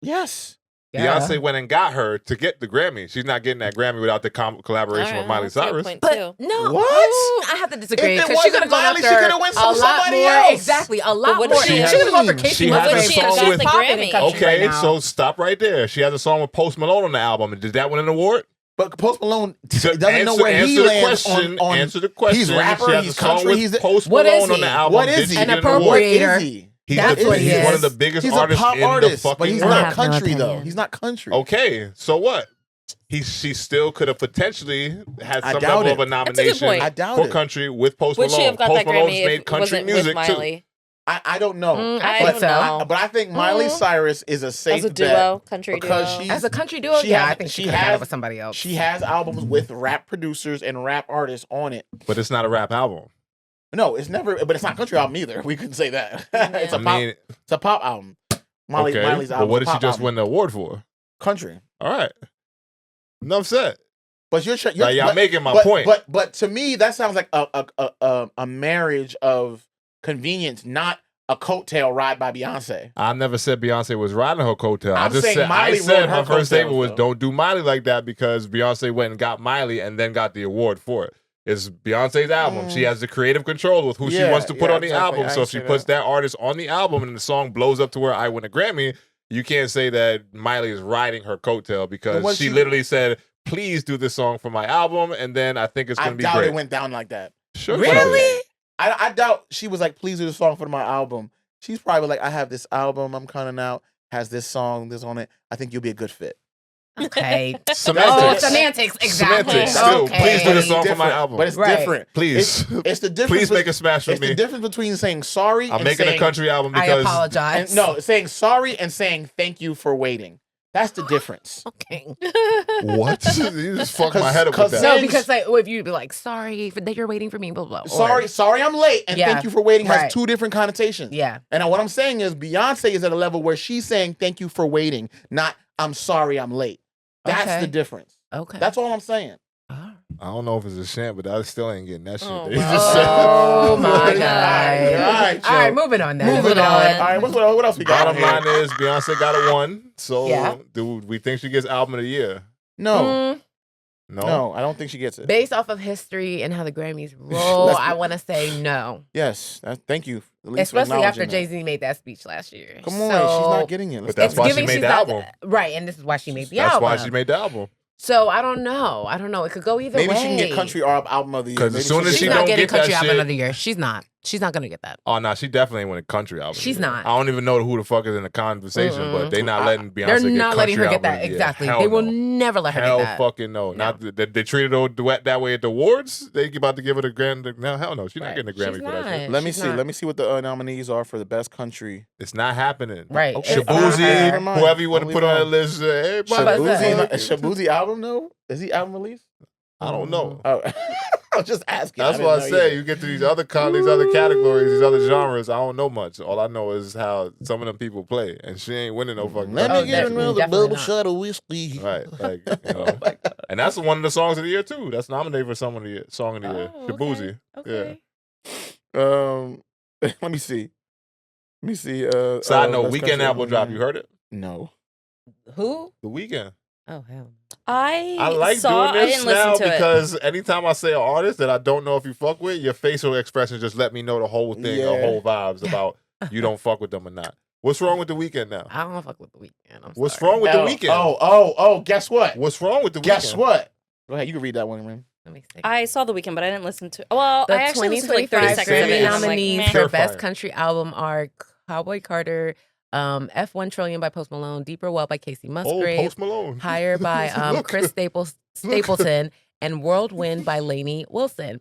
Yes. Yeah. Beyonce went and got her to get the Grammy. She's not getting that Grammy without the collaboration with Miley Cyrus. But no, What? I have to disagree If it because she could wasn't have gone Miley, after she coulda went a lot somebody more. else. Exactly, a lot what more. did She she could have gone for have? Casey She has Musgraves a because song she's with- popping in Grammy. country Okay, right now. so stop right there. She has a song with Post Malone on the album. Did that win an award? But Post Malone So doesn't know where he answer the lands question. on Answer the question. He's rapper, She has he's a song country, with he's the- Post What Malone is on he? the album. What Did is she he? An get an award? What appropriator. is he? He's, That's what he he's one of is. the biggest He's a artists pop in artist, the fucking but he's I world. not have no country though. opinion. He's not country. Okay, so what? She still could have potentially had I some doubt level of it. a That's a good nomination point. I doubt for it. country with Post Would Malone. she have got Post that Malone's Grammy if made it country wasn't music with Miley? too. I don't know. I I think don't so. know. But I think Miley Cyrus is a safe As a bet duo, country because duo. she's As a country duo, she yeah, has- I think she she could have has- it with somebody else. she has albums with rap producers and rap artists on it. But it's not a rap album. No, it's never. But it's not country album either. We couldn't say that. It's a I pop. mean, It's a pop album. Miley's okay, album. but what did is a she pop just album. win the award for? Country. All right. Enough said. But you're Like, y'all making my but, point. But to me, that sounds like a marriage of convenience, not a coattail ride by Beyonce. I never said Beyonce was riding her coattail. I'm saying I Miley said rode her my first statement coattails, was though. don't do Miley like that because Beyonce went and got Miley and then got the award for it. It's Beyonce's album. She has the creative control with who she Yeah, wants to put yeah, on the exactly. album. I So ain't if she say puts that artist on the album and the song blows up to where I win a Grammy, you can't say that Miley is riding her coattail because what she she- literally said, please do this song for my album, and then I think it's I going to be doubt great. it went down like that. Sure she did. Really? I doubt she was like, please do the song for my album. She's probably like, I have this album I'm coming out, has this song, this on it. I I think you'll be a good fit. Okay. Semantics. Oh, semantics. Exactly. Semantics. Still, Okay. please do the But it's song for my different. album. But it's Right. different. Please. It's the difference. Please make a smash with It's the me. difference between saying sorry I'm and making saying, a country album I because apologize. and, no, saying sorry and saying thank you for waiting. That's the difference. Okay. what? You just fucked my head up with 'cause that. No, Since- because like, if you'd be like, sorry that you're waiting for me, blah, blah, blah. Sorry, I'm late, and Yeah, thank you for waiting right. has two different connotations. Yeah. And what I'm saying is Beyonce is at a level where she's saying thank you for waiting, not I'm sorry I'm late. That's Okay. the difference. Okay. That's all I'm saying. Ah. I don't know if it's a chant, but I still ain't getting that shit. Oh, They wow. just said- Oh my All god! right, All right, Joe. moving on now. Moving on. on. All right, what else we got? Bottom here? line is Beyonce got a 1. So Yeah. do we think she gets album of the year? No, Mm, No. I don't think she gets it. based off of history and how the Grammys roll, Let's- I want to say no. Yes, thank you. At least for Especially after acknowledging Jay Z made that speech last year. that. Come on, So, she's not getting it. But that's it's why she giving made she's the not- album. right? And this is why she made the That's album. why she made the album. So I don't know. It could go either Maybe way. she can get country album of the year. 'Cause as Maybe soon as She's she not don't getting get that country album shit- of the year. She's not. She's not gonna get that. Oh no, she definitely ain't winning country album. She's of the year. not. I don't even know who the fuck is in the conversation, but they not letting Beyonce They're get not letting her country get that. album of the year. Exactly. Hell They will no. never let her Hell get that. fucking no. No. Not they treated her that way at the awards. They about to give her the grand. No, hell no. She's not Right. getting a Grammy She's for that shit. not. Let me She's see. not. Let me see what the nominees are for the best country. It's not happening. Right. Okay. It's not Never Shabuzi, her. mind. whoever you want I'll to put leave on it the list. Hey, What about that? Is Shabuzi album though? Is he album released? I don't know. Oh, I was just asking. That's didn't what I know say. either. You get to these other categories, these other genres. I don't know much. All I know is how some of them people play, and she ain't winning no fucking. Let Grammy. me get definitely, another definitely bubble not. shot of whiskey. Right, like, you know. And that's one of the songs of the year too. That's nominated for song of the year. Oh, Shabuzi. Okay. Let me see. Side note: Best Weekend country album drop. You heard it? No. Who? The Weekend. Oh hell. I like saw, doing I this didn't now listen to it. because anytime I say an artist that I don't know if you fuck with, your facial expression just let me know the whole thing, the Yeah. whole vibes about you don't fuck with them or not. What's wrong with The Weekend now? I don't fuck with the Weekend. I'm What's sorry. wrong with The Weekend? Guess what? What's wrong with The Guess Weekend? what? Go ahead, you can read that one, man. Let me see. I saw The Weekend, but I didn't listen to. Well, The I actually listened to like 30 2025 seconds of it. Grammy and I'm like, nominees meh. for Pure Best Fire. Country Album are Cowboy Carter, F1 Trillion by Post Malone, Deeper Well by Casey Oh, Musgrave, Post Malone. Higher by Look. Chris Stapleton, and Whirlwind by Lainey Wilson.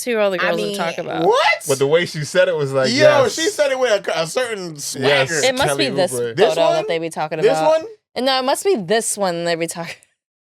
two other girls to talk about. What? But the way she said it was like, Yo, yes. she said it with a certain swagger. Yes. It must Kelly be this Oubre. photo This one? that they be talking This about. one? And no, it must be this one they be talking.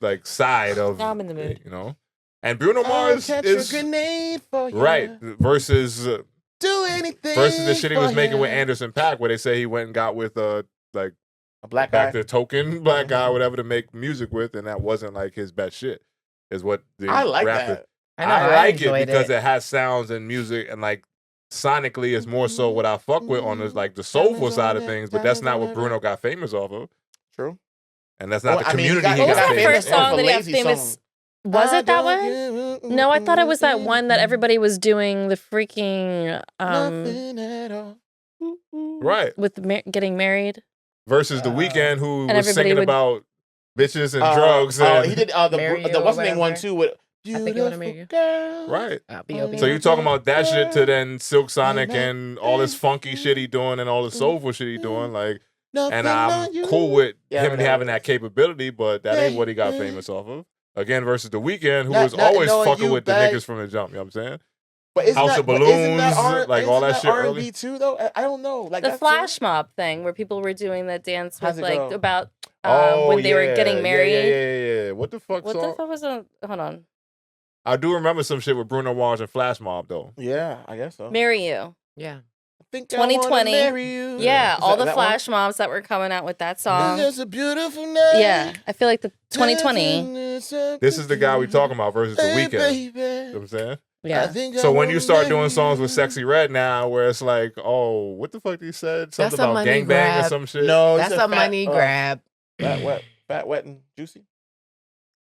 like side of Now I'm in the mood. you know. And Bruno Mars catch is a grenade for you. right versus Do anything. versus the shit he was for making you. with Anderson .Paak, where they say he went and got with like A black guy. back the token black guy, whatever, to make music with, and that wasn't like his best shit. Is what the I like rapper. that. I like it enjoyed because it has sounds and music, and like sonically is more so what I fuck with on this like the soulful side of things. But that's not what Bruno got famous off of, True. and that's not Well, the I mean, he community got- he What was got that famous first off song of. that he got Lazy famous? song. Was it that one? No, I thought it was that one that everybody was doing the freaking Nothing at all. Right. with getting married. Versus The Weeknd, who And was everybody singing would- about bitches and drugs. And, He did Marry the You or what's the name one whatever. too with I Think I Wanna Marry You. girl. right. B.O.B. So you talking about that shit to then Silk Sonic Amen. and all this funky shit he doing and all the soulful shit he doing, like, Nothing and I'm on you. cool with Yeah, him whatever. having that capability, but that ain't what he got Yeah. famous off of. Again, versus The Weeknd, who Not- was not always knowing fucking you, with the babe. niggas from the jump, you know what I'm saying? But isn't House that, of but isn't that Balloons, like, all that isn't shit R&B early? too though? I don't know. Like The that's flash mob thing where people were doing that dance How's with it like go? about Oh, when they were yeah, getting married. Yeah. What the fuck What song? the fuck was that? Hold on. I do remember some shit with Bruno Mars and Flash Mob, though. Yeah, I guess so. Marry You. Yeah. I think I wanna 2020. marry you. Yeah, Is all that- the that one? flash mobs that were coming out with that song. It's a beautiful night. Yeah, I feel like the 2020. This is the guy we talking about versus The Hey, Weeknd. You know baby. what I'm saying? Yeah. So when you start doing songs with Sexy Red now, where it's like, oh, what the fuck he said? Something That's a about money gangbang or grab. some shit? No, That's a money grab. Fat, wet, and juicy.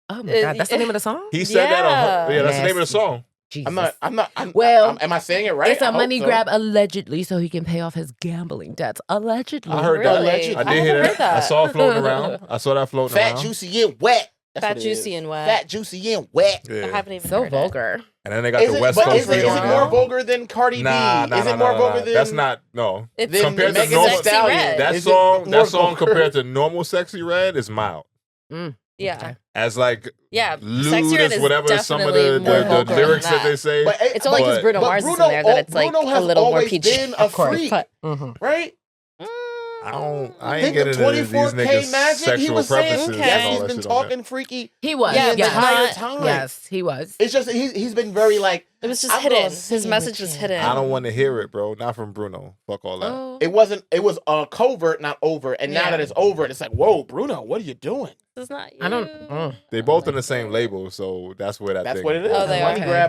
Oh my God. That's the name of the song? He said that on her. Yeah. Yeah, that's the name of the song. Jesus. I'm not. Well, am I saying it right? It's I a hope money so. grab allegedly so he can pay off his gambling debts. Allegedly. I heard that. Really? I did hear haven't that. heard that. I saw it floating around. I saw that floating Fat, around. juicy, and wet. That's Fat, what it juicy, is. and wet. Fat, juicy, and wet. I Yeah. haven't even So heard vulgar. And then they got Is the it, West but Coast is it version version more now. vulgar than Cardi Nah, B? Is it more vulgar than That's not, no. It's Then Compared to Megan normal- Thee Sexy Stallion. Red. That Is it song, more that song vulgar? compared to normal Sexy Red is mild. Yeah. As like Yeah. lewd Sexy Red as is whatever some of definitely the, more the vulgar lyrics than that they say. But It's only because But- Bruno but Mars is in Bruno- there that it's like Bruno a has little more always PG. been a of course, freak. but right? I ain't Think getting of into these 24K niggas' Magic. He sexual was saying, preferences okay. and yes, all he's that been shit on talking freaky He was. Yeah, the but entire not- time. Yes, he was. It's just he's been very like it was just I'm hidden. gonna His sing message with was you. hidden. I don't want to hear it, bro. Not from Bruno. Fuck all that. Oh, it wasn't. It was covert, not overt. And now Yeah. that it's overt, it's like, whoa, Bruno, what are you doing? this is not you. I don't. They both on the same label, so that's where that That's thing what it is. Oh, they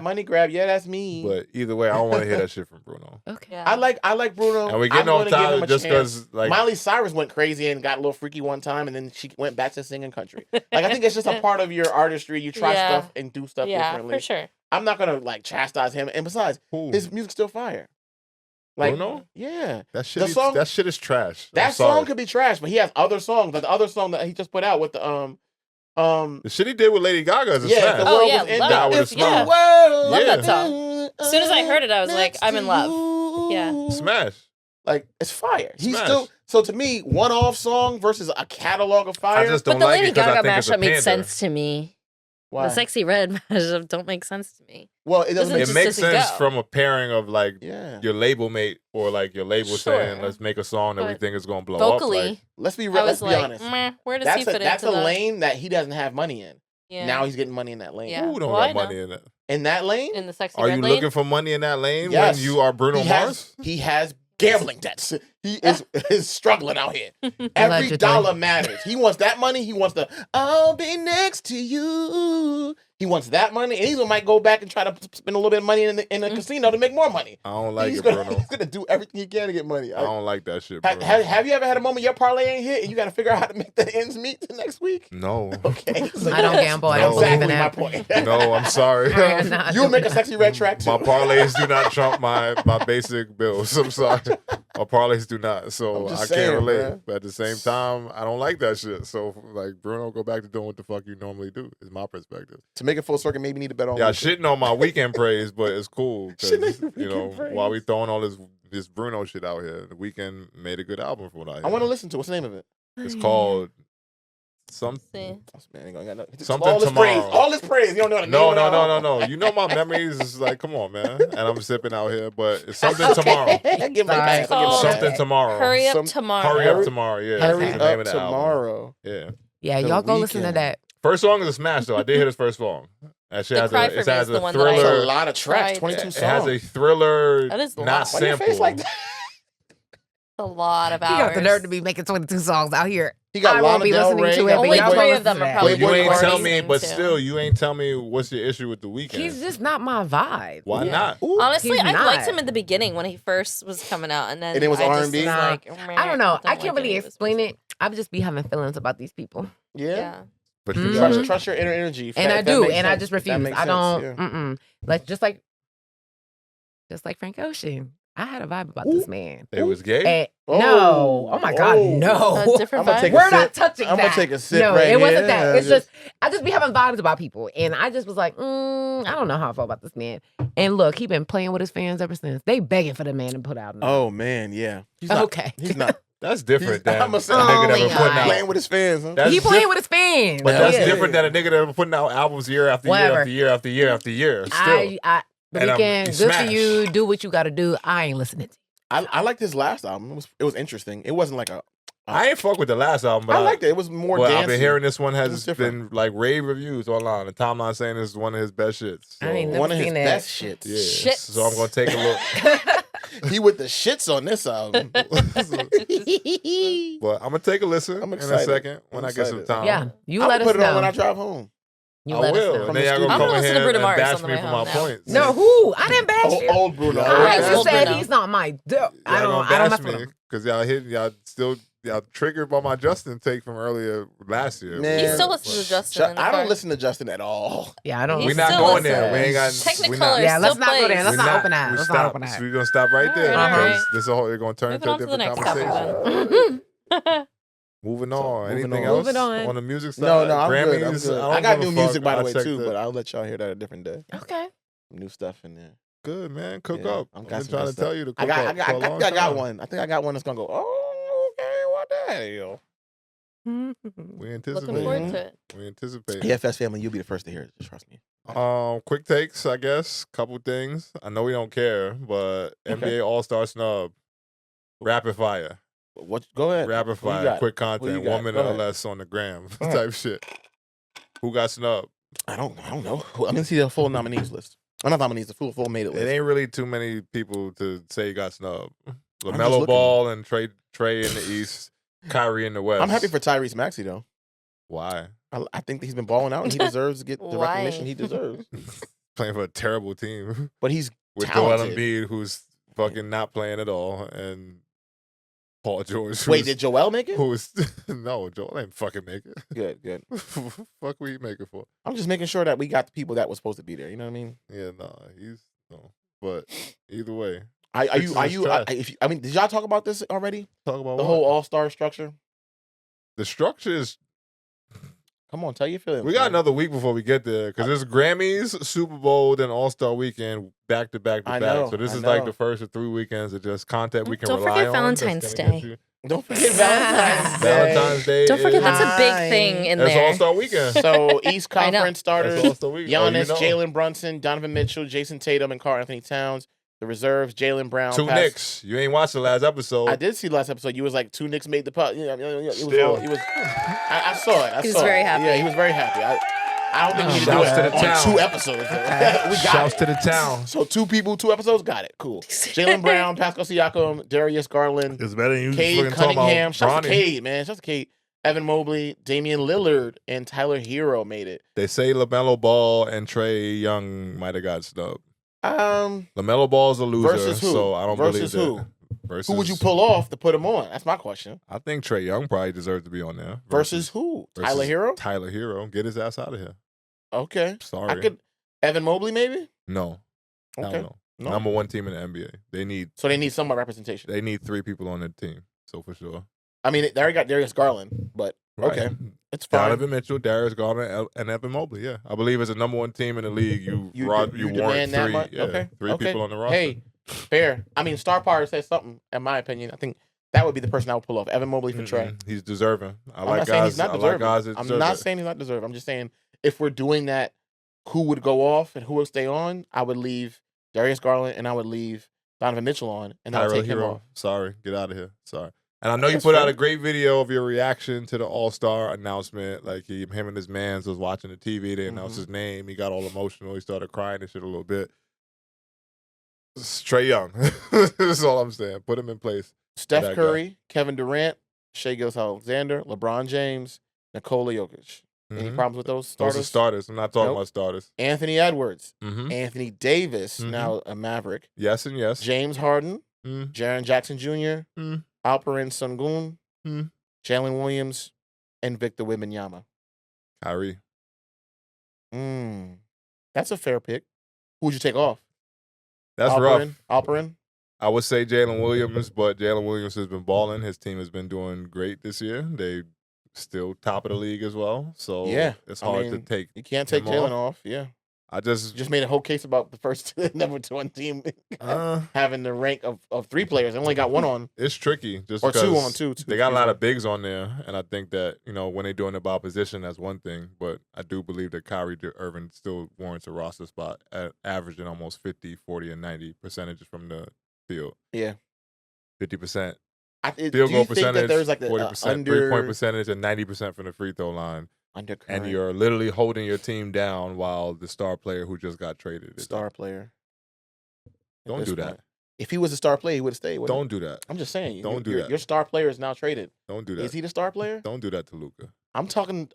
money are. grab. Yeah, that's me. But either way, I don't want to hear that shit from Bruno. Okay. Yeah. I like Bruno. And we're getting I'm off gonna give him topic a just chance. because, like, Miley Cyrus went crazy and got a little freaky one time, and then she went back to singing country. Like I think it's just a part of your artistry. You try Yeah. stuff and do stuff Yeah, differently. for sure. I'm not gonna like chastise him. And besides, who? his music's still fire. Like Bruno? yeah, That shit, the song- that shit is trash. I'm that sorry. song could be trash, but he has other songs. Like the other song that he just put out with the The shit he did with Lady Gaga is a yeah, smash. the Oh, world yeah, was ending. love That would've If smoked. the world Love that Yeah. song. As soon as I heard it, I was like, I'm in love. Yeah. Smash. Like it's fire. He's Smash. still so to me one-off song versus a catalog of fire. I just don't But the like Lady it because I Gaga think it's a mashup made pander. sense to me. Why? The Sexy Red mashup don't make sense to me. Well, it doesn't It make It just makes doesn't sense go. from a pairing of like yeah. your label mate or like your label saying, Sure. let's make a song that we But think is going to blow Vocally, up. Like, Let's be I real. was Let's be like, honest. meh, where does That's he a fit that's a into that? lane that he doesn't have money in. Yeah. Now he's getting money in that lane. Yeah. who don't Well, I got know. money in it? In that lane, in the Sexy Are Red you lane. looking for money in that lane Yes. when you are Bruno he Mars? has gambling debts. He is struggling out here. Every Allegedly. dollar matters. He wants that money. He wants the I'll be next to you. He wants that money, and he might go back and try to spend a little bit of money in the casino to make more money. I don't like he's it, gonna, Bruno. he's gonna do everything he can to get money. I don't like that shit, Ha- bro. have you ever had a moment your parlay ain't hit and you got to figure out how to make the ends meet the next week? No. Okay, so I don't gamble. I don't No. believe in exactly my it. point. No, I'm sorry. I'm not You'll doing make a it. sexy red track too. My parlays do not trump my basic bills. I'm sorry. My parlays do not. So I'm I just can't saying, relate. bruh. But at the same time, I don't like that shit. So like Bruno, go back to doing what the fuck you normally do, is my perspective. To make it full circle, maybe you need to bet on. Yeah, Luka. shitting on my weekend praise, but it's cool. 'Cause, Shitting on your you know, Weeknd praise. while we throwing all this Bruno shit out here, the Weeknd made a good album from what I hear. I want to listen to. What's the name of it? It's called See. Oh, man, ain't gonna got no- Something all this praise. Tomorrow. All this praise. You don't know the name No, of the album. no. You know my memories is like, come on, man. And I'm sipping out here, but it's something tomorrow. Give him a pass. Sorry. I'll give him a Something pass. tomorrow. Hurry up Some- tomorrow. Hurry up tomorrow. Yeah, Hurry is the name up of the album. tomorrow. Yeah. Yeah, The y'all go listen to Weeknd. that. First song is a smash though. I did hear his first song. That shit The has Cry a, For it Me has is the a one that I- That's a thriller. lot of tracks. Tried. 22 It songs. has a thriller, That is a not lot. Why your sample. face like that? A lot of He hours. got the nerve to be making 22 songs out here. He got I won't Lana be Del listening Rey. to it, got but Only y'all Playboy- gonna three listen of them to are that. probably But you worth ain't tell listening me. But to. still, you ain't tell me what's your issue with the weekend. He's just not my vibe. Why Yeah. not? Ooh. Honestly, He's I liked not. him in the beginning when he first was coming out, and then And it was I just R&B? was Nah. like, I don't know. I like can't really any of his explain music. it. I would just be having feelings about these people. Yeah. Yeah. But you Mhm. got Trust your inner energy. If And that- I if that do. makes And I sense. just If that refuse. makes I don't. sense, yeah. Like, just like Frank Ocean. I had a vibe about this man. It was gay. And, no. Oh my God, Oh. no. A different I'ma vibe. take a We're sip. not touching I'm that. gonna take a sip No, right it wasn't here. that. It's Just- I just be having vibes about people. And I just was like, I don't know how I feel about this man. And look, he been playing with his fans ever since. They begging for the man to put out an album. Oh man, yeah. He's not, Okay. He's not. That's different than I'ma a say- nigga Oh that my been putting God. Playing out. with his fans. Huh? That's He playing diff- with his fans. But that's Yeah. different than a nigga that been putting out albums year after year Whatever. after year after year after year. Still, The And, weekend, you good smash. for you. Do what you got to do. I ain't listening to you. I liked his last album. It was interesting. It wasn't like a. I ain't fuck with the last album, but I liked it. It was more Well, dancey. I've been hearing this one It was has different. been like rave reviews online. The timeline saying this is one of his best shits. So, I ain't never One of his seen that. best shits. yeah. Shits. So I'm gonna take a look. He with the shits on this album. But I'm gonna take a listen I'm in a excited. second when I'm I get some excited. time. Yeah, you I'll let us put it know. on when I drive home. You I let will. us know. And then y'all I'm gonna gonna come in listen to here Bruno and Mars bash on the me way for home my now. points. No, who? I didn't bash you. Old Bruno. Yeah. Old I Y'all just Old said Bruno. he's not my dude. I Y'all don't gonna mess bash with me him. because y'all triggered by my Justin take from earlier last year. Man. He still But- listens to Justin in the I car. don't listen to Justin at all. Yeah, I don't. He We not still going there. listens. We ain't got. Technicolor we not- Yeah, let's still not go there. plays. Let's we not open that. We Let's not stop. open that. So we're gonna stop right there All right. because this whole it's gonna turn Moving into a on to the different next conversation. topic. Moving So, on. moving Anything on. else Moving on. the music side? No, I'm Grammys. good. I'm good. don't I got give a new fuck. music by the I'll way check too, the- but I'll let y'all hear that a different day. Okay. New stuff in there. Good man, cook Yeah, up. I'm I've got been some trying good to tell stuff. you to cook I got up for a long I got time. one. I think I got one that's gonna go. Oh, okay, what the hell? We anticipate. Looking forward to it. We anticipate. EFS family, you'll be the first to hear it. Just trust me. Quick takes, I guess. Couple things. I know we don't care, but Okay. NBA All-Star snub. Rapid fire. What? Go ahead. Rapid Who you fire. got? Quick Who you content. got? 1 minute Go or ahead. less on the gram Go ahead. type shit. Who got snubbed? I don't know. I didn't see the full nominees list. Not nominees, the full made it It list. ain't really too many people to say got snubbed. just LaMelo looking. Ball and Trey in the East, Kyrie in the West. I'm happy for Tyrese Maxey though. Why? I think that he's been balling out and he deserves to get the Why? recognition he deserves. Playing for a terrible team But he's with Joel talented. Embiid, who's fucking not playing at all, and Paul George. Wait, who's- did Joel make it? Who's no? Joel ain't fucking make it. Good. Fuck, we make it for? I'm just making sure that we got the people that was supposed to be there. You know what I mean? Yeah, no, he's no. But either way, Are Sixers is you? trash. I mean, did y'all talk about this already? talk about The what? whole All-Star structure. The structure is. Come on, tell your feelings. We got man. another week before we get there because it's Grammys, Super Bowl, then All Star Weekend back to back to I back. know, So this I is like know. the first of 3 weekends of just content we can Don't rely forget on. Valentine's that's gonna Day. get you- Don't forget Valentine's Day. Valentine's Day. Don't forget is- that's a big Hi. thing in That's there. All Star Weekend. So East I know. Conference That's starters: All-Star Weekend. Oh, you Giannis, know. Jalen Brunson, Donovan Mitchell, Jason Tatum, and Karl Anthony Towns. The reserves: Jalen Brown. Two Knicks. You ain't watched the last episode. I did see last episode. You was like 2 Knicks made the putt. Yeah, it was. Still. He was. I saw it. He was very happy. Yeah, he was very happy. I don't think we need to do Shouts it to the on town. 2 episodes. We got Shouts it. to the town. So 2 people, 2 episodes, got it. Cool. Jalen Brown, Pascal Siakam, Darius Garland, It's better than you Cade fucking talking Cunningham. about Shouts to Bronny. Cade, man. Shouts to Cade. Evan Mobley, Damian Lillard, and Tyler Hero made it. They say LaMelo Ball and Trey Young might have got snubbed. Um, LaMelo Ball's a loser, Versus who? so I don't Versus believe who? that. Versus who would you pull off to put him on? That's my question. I think Trey Young probably deserves to be on there. Versus who? Tyler versus Hero? Tyler Hero. Get his ass out of here. Okay. Sorry. I could. Evan Mobley, maybe? No. Okay. Hell no. No. Number 1 team in the NBA. So they need somewhat representation. They need 3 people on their team. So for sure. I mean, they already got Darius Garland, but okay. Right. It's fine. Donovan Mitchell, Darius Garland, and Evan Mobley. Yeah, I believe as a number 1 team in the league, you warrant demand that 3. much? Yeah, Okay. 3 Okay. people on the roster. Hey, fair. I mean, Star Power says something, in my opinion. I think that would be the person I would pull off. Evan Mobley for Trey. He's deserving. I I'm like not saying guys. he's not I like deserving. guys that I'm deserve not it. saying he's not deserving. I'm just saying if we're doing that, who would go off and who would stay on? I would leave Darius Garland and I would leave Donovan Mitchell on, and I'll Tyler take him Hero. off. Sorry, get out of here. Sorry. And I know you That's put out fair. a great video of your reaction to the All-Star announcement. Like him and his mans was watching the TV. They announced his name. He got all emotional. He started crying and shit a little bit. Trae Young. That's all I'm saying. Put him in place. Steph that Curry, Kevin Durant, Shai Gilgeous-Alexander, LeBron James, Nikola Jokic. Any problems with those starters? Those are starters. I'm not talking about starters. Anthony Edwards, Mm-hmm. Anthony Davis, now a Maverick. Yes and yes. James Harden, Mm. Jaren Jackson Jr., Mm. Alperen Sengun, Mm. Jalen Williams, and Victor Wembanyama. Kyrie. That's a fair pick. Who would you take off? That's rough. Alperen? I would say Jalen Williams, but Jalen Williams has been balling. His team has been doing great this year. They still top of the league as well. So Yeah, it's I hard mean, to take. You can't take him Jalen off. off. Yeah. I just Made a whole case about the first number 1 team having the rank of 3 players. They only got 1 on. It's tricky. Just Or 2 because on 2. They got a lot of bigs on there, and I think that, when they're doing it by position, that's one thing. But I do believe that Kyrie Irving still warrants a roster spot at averaging almost 50, 40, and 90 percentages from the field. Yeah. 50%. Do Field you goal think percentage, that there's like 40% under 3-point percentage, and 90% from the free throw line. undercurrent And you're literally holding your team down while the star player who just got traded is star player? Don't do that. If he was a star player, he would have stayed. wouldn't Don't do that. he? I'm just saying. Don't do that. Your star player is now traded. Don't do that. Is he the star player? Don't do that to Luka. I'm talking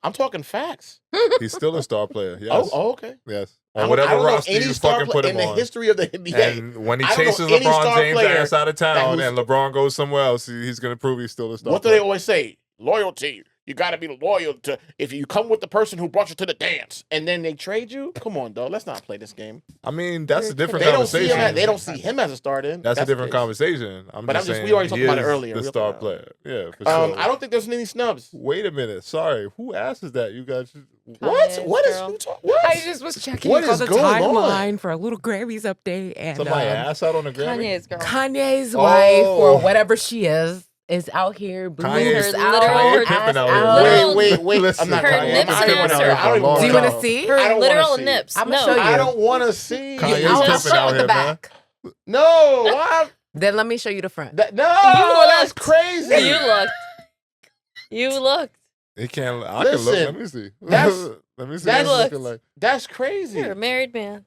facts. He's still a star player. Yes. Oh, okay. Yes. I On don't whatever know roster any you star fucking put in him the on. history of the NBA. And when he I don't know chases any LeBron star James player ass out of town who's- and LeBron goes somewhere else, he's going to prove he's still a star What do player. they always say? Loyalty. You got to be loyal to. If you come with the person who brought you to the dance, and then they trade you, come on, dog. Let's not play this game. I mean, that's a different They don't see conversation. they don't see him as a starter. That's a different the case. conversation. But just we saying already talked he about it is earlier. The We'll star talk player. Yeah, for sure. I don't think there's any snubs. Wait a minute. Sorry. Who asks that? You guys. What? Kanye's What is girl. who talk? What? I just was checking What for is the going on? timeline for a little Grammys update, and Somebody ass out on the Grammy? Kanye's girl. Kanye's Oh. wife, or whatever she is out here booming Kanye's- her Kanye pimping out out. here. Wait. Listen, I'm not her Kanye. nips I'm and not ass Kanye. are I don't out. even Do you wanna want to see? I Her don't literal wanna see. nips. I'ma no. show you. I don't want to see. Kanye's I'll pimping show out you the here, man. back. No, why? Then let me show you the front. No, that's crazy. You looked. He can't. I can look. Listen, Let me see. that's- Let me see. that's- what it's looking like. That's crazy. You're a married man.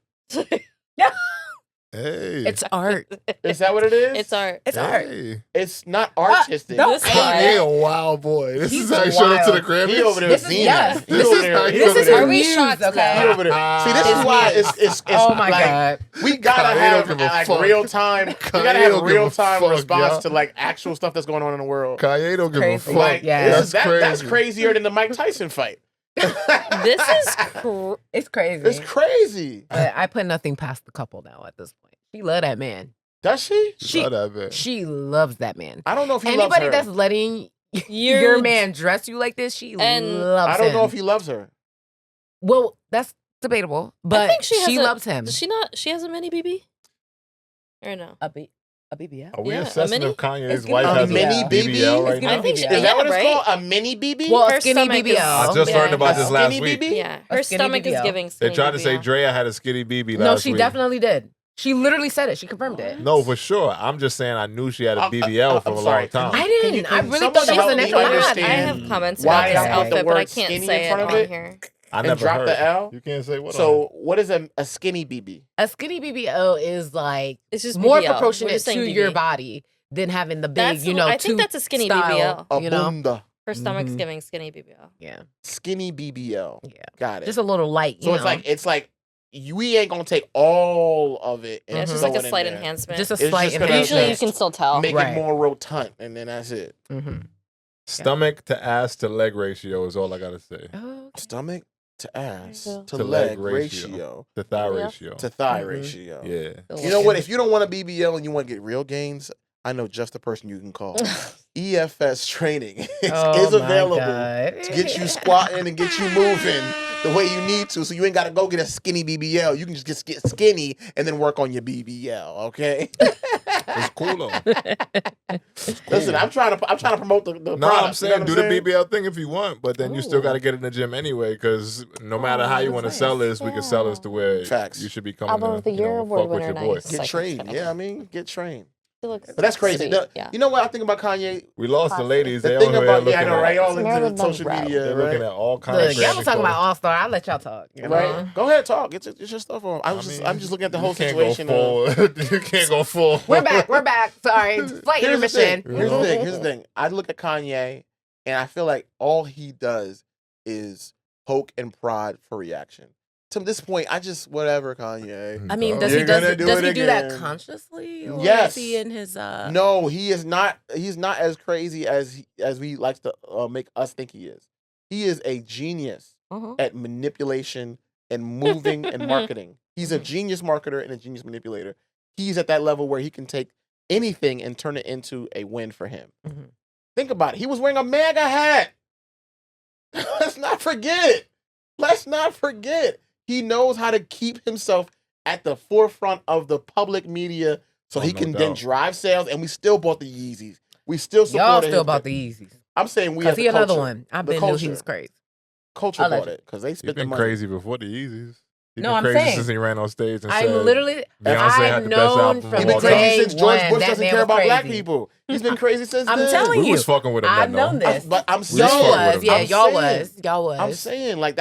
Hey. It's art. Is that what it is? It's art. It's art. Hey. It's not artistic. don't This say Kanye that. a wild boy. This He's is how he showed up to the wild. Grammys. He over there This is- zenning. yes. He This over is there- how he he This over is there- her Are we muse, shots okay? now? he over there. See, this is why it's Oh my like, god. we gotta Kanye have don't give a like fuck. real time. We Kanye gotta have don't give a real time fuck, response y'all. to like actual stuff that's going on in the world. Kanye don't give a Crazy. fuck. Like, Yeah. that's crazier than the Mike Tyson fight. This is It's crazy. It's crazy. But I put nothing past the couple now at this point. She love that man. Does she? She Love that man. she loves that man. I don't know if he loves Anybody her. that's letting You're- your man dress you like this, she And loves I don't him. know if he loves her. Well, that's debatable, but think she has a- loves him. Does she not? She has a mini BB? Or no? A BBL. Are we Yeah, a assessing mini? if Kanye's It's wife gonna has be a mini BBL BB? right It's now? gonna I think be she- BBL. Is that what it's right? called? A mini BB? Well, Her a skinny stomach BBL. is- I just Yeah. learned about A this last skinny week. BB? Yeah. A Her skinny stomach is BBL. giving They skinny tried to say BBL. Drea had a skinny BB last No, she week. definitely did. She literally said it. She confirmed it. No, for sure. I'm just saying I knew she had a I'm BBL for a sorry. long time. I didn't. Can you- I can really someone thought that was help an me extra I understand have comments why about I this put the outfit, but I word can't skinny say in it front of on it? here. I and never drop heard. the L? You can't say what. So what is a skinny BB? A skinny BBL is like It's just more BBL. We're proportionate just to saying your BB. body than having the big, That's you know, I think tube that's a skinny style, BBL. you know? Abunda. Her stomach's Mhm. giving skinny BBL. Yeah. Skinny BBL. Yeah. Got it. Just a little light. So you it's know? like we ain't gonna take all of it and Yeah, it's just throw like a it in slight there. enhancement. Just a It's slight just gonna- Usually you enhancement. can still tell. Make Right. it more rotund, and then that's it. Mm-hmm. Stomach to ass to leg ratio is all I gotta say. Oh, Stomach to ass There you to go. leg To leg ratio ratio. The thigh Yeah. ratio. to thigh Mhm. ratio. Yeah. You know what? If you don't want a BBL and you want to get real gains, I know just the person you can call. EFS training is oh my available God. to get you squatting and get you moving the way you need to. So you ain't got to go get a skinny BBL. You can just get skinny and then work on your BBL. Okay. It's cool though. Listen, I'm trying to promote the No, product. I'm saying you know do what I'm the BBL thing if you want, but then you still Ooh. got to get in the gym anyway. Because no matter how you want to that's sell nice. this, we can sell this to where Facts. you should be coming Album to of the you Year know, award fuck with winner, your boy. nice. Get Like, trained. kinda. Yeah, I mean, get trained. looks But that's crazy. sweet, You know what I think about Kanye? We lost the ladies. The They thing on here about looking I know, at- right? All Marilyn into social Monroe. media, They're right? looking at all kinds Look, of y'all Grammy was talking about photos. All Star. I'll let y'all talk. You know? Right? Go ahead, talk. It's your stuff on. I'm just looking at the whole situation. You can't go full. We're back. Sorry. Flight Here's the thing. intermission. Here's the thing. I look at Kanye, and I feel like all he does is poke and prod for reaction. To this point, I just whatever Kanye. I mean, does You're he gonna do it do that again. consciously? Or Yes. Is he in his No, he is not. He's not as crazy as we likes to make us think he is. He is a genius at manipulation and moving and marketing. He's a genius marketer and a genius manipulator. He's at that level where he can take anything and turn it into a win for him. Think about it. He was wearing a MAGA hat. Let's not forget. He knows how to keep himself at the forefront of the public media so he can then drive sales. And we still bought the Yeezys. We still supported y'all still him. bought the Yeezys. I'm saying we Because as he a another culture, one. I've the been knew he culture. was crazy. Culture I'll let bought you. it because they He's spent the been money. crazy before the Yeezys. He's No, been I'm crazy saying. since he ran on stage and I'm said literally. Beyonce had I've the best known album from of He's all been time. crazy day since George one Bush that doesn't man care was about black crazy. people. He's been crazy since I'm then. telling We you. was fucking with him I've then, though. known this. But I'm We saying, fuck with him. Yeah, I'm y'all saying- was. Y'all was. I'm saying, like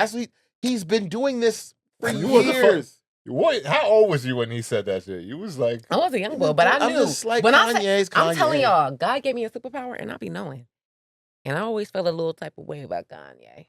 he's been doing this for You wasn't years. What? How old was you when he said that shit? You was like, I was a young boy, but I I'm knew. just like when Kanye's I'm Kanye. telling y'all, God gave me a superpower, and I be knowing. And I always felt a little type of way about Kanye.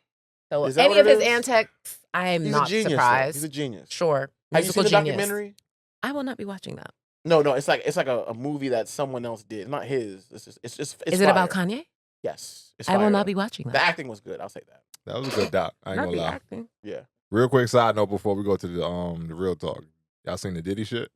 So Is that any what of it his is? antics, I am He's not a genius. Though. surprised. He's a genius. Sure, Have you seen the genius. documentary? I will not be watching that. No, it's like a movie that someone else did, not his. It's Is fire. it about Kanye? Yes, it's I will fire. not be watching The that. acting was good. I'll say that. that was a good doc. I ain't Not gonna the lie. acting. Yeah. Real quick side note before we go to the real talk. Y'all seen the Diddy shit?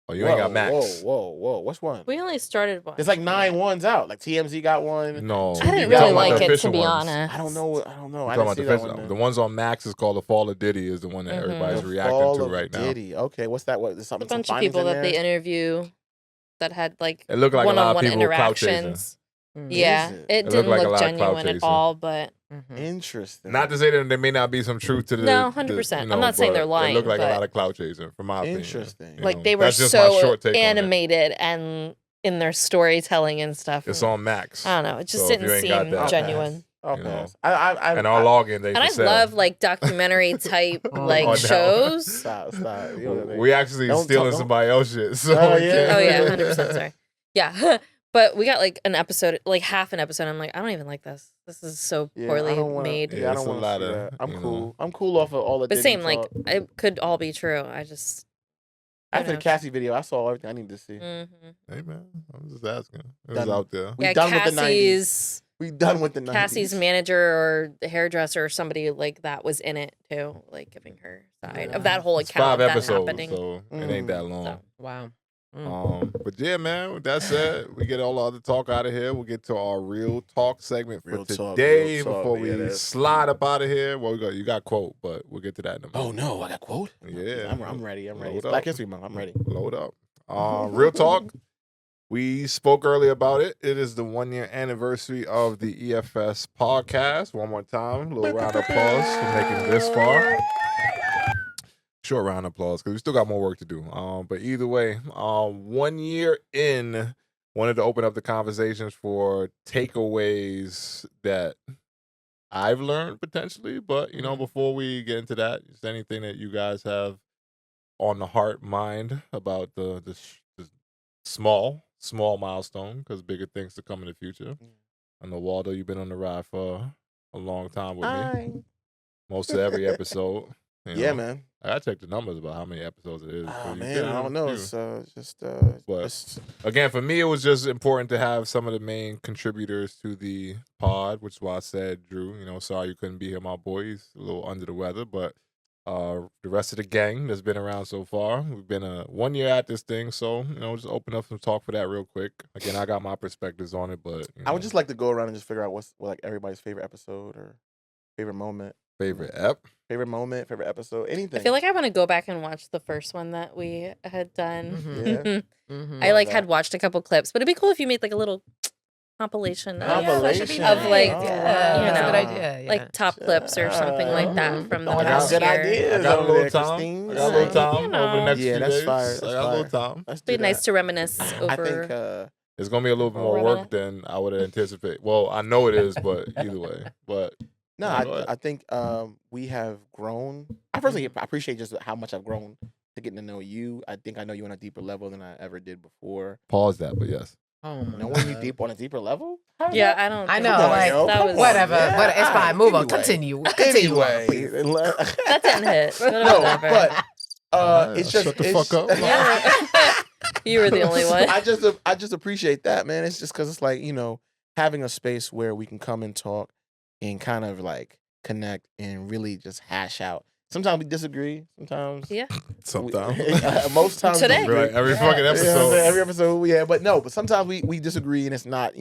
Oh, you ain't got Max. Whoa. Which one? We only started watching. There's like 9 ones out. Like TMZ got one. No, I didn't we really talking about like the it, to official be ones. honest. I don't know. We I talking didn't about see the that official. one. The ones on Max is called The Fall of Diddy is the one that everybody's The reacting Fall to of right now. Diddy. Okay, what's that? What is A something? bunch some of findings people in that there? they interview that had like It looked like a lot of one-on-one people clout chasing. interactions. Yeah, Is it? it looked didn't like a look lot of clout genuine at chasing. all, but Interesting. Not to say that there may not be some truth to the. No, the- 100%. you know, I'm not saying but they're lying, It looked like a but- lot of clout chasing, from my opinion. Interesting. You like know, they were that's just my so short take on it. animated and in their storytelling and stuff. It's and on Max. I don't know. It just So if you didn't ain't got seem that- genuine. I'll you know. pass. I And our login, they And for I sale. love like documentary type Oh, like no. shows. Stop. You know what I mean? We actually Don't stealing talk- somebody else shit. So Oh, we yeah. can't- Oh yeah, 100%. Sorry. Yeah, but we got like an episode, like half an episode. I'm like, I don't even like this. This is so Yeah, poorly I don't wanna, made. Yeah, I it's don't a want lot to see of, that. I'm you cool. know. I'm cool off of all the But Diddy same, like talk. it could all be true. I just After the knows? Cassie video, I saw everything I needed to see. Hey man, I'm just asking. It Done. was out there. We yeah, done with the 90s. Cassie's We done with the 90s. Cassie's manager or the hairdresser or somebody like that was in it too, like giving her side of that whole It's account 5 of that episodes, happening. so it ain't that long. So, Wow. But yeah, man. With that said, we get all the other talk out of here. We'll get to our real talk segment for Real talk, today real talk. before Yeah, we that's- slide up out of here. Well, you got quote, but we'll get to that in a minute. Oh no, I got quote. Yeah. I'm ready. I'm ready. Load It's Black up. History Month. I'm ready. Load up. Real talk. We spoke earlier about it. It is the 1-year anniversary of the EFS podcast. One more time, a little round of applause for making it this far. Short round of applause because we still got more work to do. But either way, 1 year in, wanted to open up the conversations for takeaways that I've learned potentially. But you know, before we get into that, is there anything that you guys have on the heart, mind about the small milestone? Because bigger things to come in the future. I know, Waldo, you've been on the ride for a long time with me. Most of every episode. you Yeah, know. man. I gotta check the numbers about how many episodes it is. Oh So you man, did I don't know. few. It's just But- just- Again, for me, it was just important to have some of the main contributors to the pod, which is why I said, Drew, you know, sorry you couldn't be here, my boy. He's a little under the weather, but the rest of the gang that's been around so far, we've been 1 year at this thing, so, you know, just open up some talk for that real quick. Again, I got my perspectives on it, but you I would know, just like to go around and just figure out what's like everybody's favorite episode or favorite moment, favorite ep. favorite moment, favorite episode, anything. I feel like I want to go back and watch the first one that we had done. Yeah. Mm-hmm. I like that. had watched a couple clips, but it'd be cool if you made like a little compilation Oh, yeah, that should be Compilation. of like nice. Oh, Yeah, wow. that's a good you know, idea. Yeah. like top clips or something like that from the I got past good year. ideas I got a over little there, time. Christine. I got a little So, time you over the know. next Yeah, few that's days. fire. I That's got a little fire. time. Let's do Be nice that. to reminisce over. I think It's gonna be a little bit more work than I would anticipate. Well, I know it is, but either way. But no, go ahead. I think we have grown. I personally appreciate just how much I've grown to getting to know you. I think I know you on a deeper level than I ever did before. Pause that, but yes. Oh my Knowing you God. deep on a deeper level? How is Yeah, that? I don't. I think know, Come on, like, yo, that come was on. whatever. Yeah, But it's fine. alright, Move on. anyway. Continue. Continue on, please. that didn't hit. But No, whatever. but it's just Shut the fuck up. You were the only one. I just appreciate that, man. It's just because it's like, having a space where we can come and talk and kind of like connect and really just hash out. Sometimes we disagree. Sometimes, Yeah. Sometimes. most times Today. we disagree. Right, every fucking You know what I'm episode. saying? Every episode, yeah, but sometimes we disagree and it's not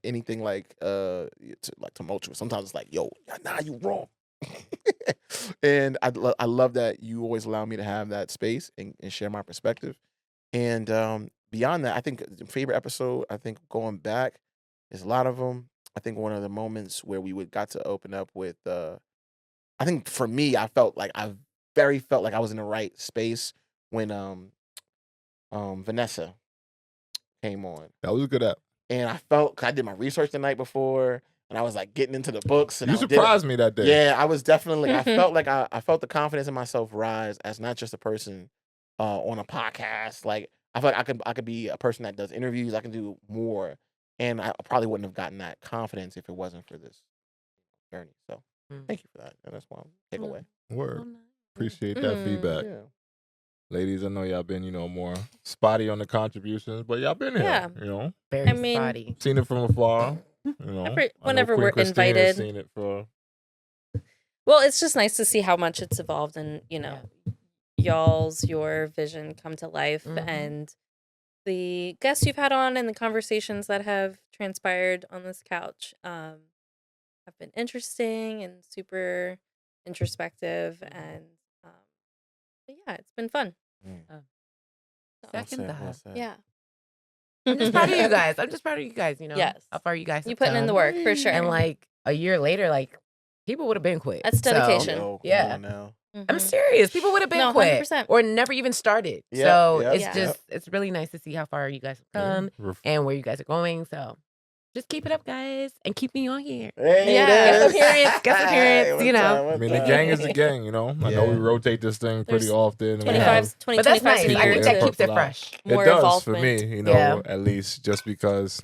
anything like like tumultuous. Sometimes it's like, yo, nah, you wrong. And I love that you always allow me to have that space and share my perspective. And beyond that, I think the favorite episode, I think going back, there's a lot of them. I think one of the moments where we got to open up with, I think for me, I felt like I was in the right space when Vanessa came on. That was a good app. And I felt, 'cause I did my research the night before, and I was like getting into the books. And You surprised me that day. Yeah, I was definitely. I felt like I felt the confidence in myself rise as not just a person on a podcast. Like I feel like I could be a person that does interviews. I can do more, and I probably wouldn't have gotten that confidence if it wasn't for this journey. So thank you for that, and that's why I'm take away. Word. Appreciate that feedback. Yeah. Ladies, I know y'all been, more spotty on the contributions, but y'all been here. Yeah. Very I mean- spotty. Seen it from afar. I know whenever Queen we're Christine has invited. Seen it for Well, it's just nice to see how much it's evolved and, your vision come to life Mhm. and the guests you've had on and the conversations that have transpired on this couch have been interesting and super introspective and but yeah, it's been fun. Well Second said, that. well said. Yeah. I'm just proud of you guys. I'm just proud of you guys, Yes. how far you guys You have putting in the come. work for sure. And like a year later, like people would have been quit. That's So, dedication. Yo, come Yeah. on now. I'm Mhm. serious. People would have been No, quit 100%. or never even started. Yep, So yep, it's Yeah. just it's really nice to see how far you guys have come ref- and where you guys are going. So just keep it up, guys, and keep me on here. Hey, Yeah. there Guest it is. appearance, guest appearance, Hey, you what's know. up, I what's mean, the up? gang is the gang, I know we Yeah. rotate this thing pretty There's often. and we 25, have- 20, But that's 25 nice. a I year think People that to keeps it input a lot. fresh. more it does involvement. for me, Yeah. at least just because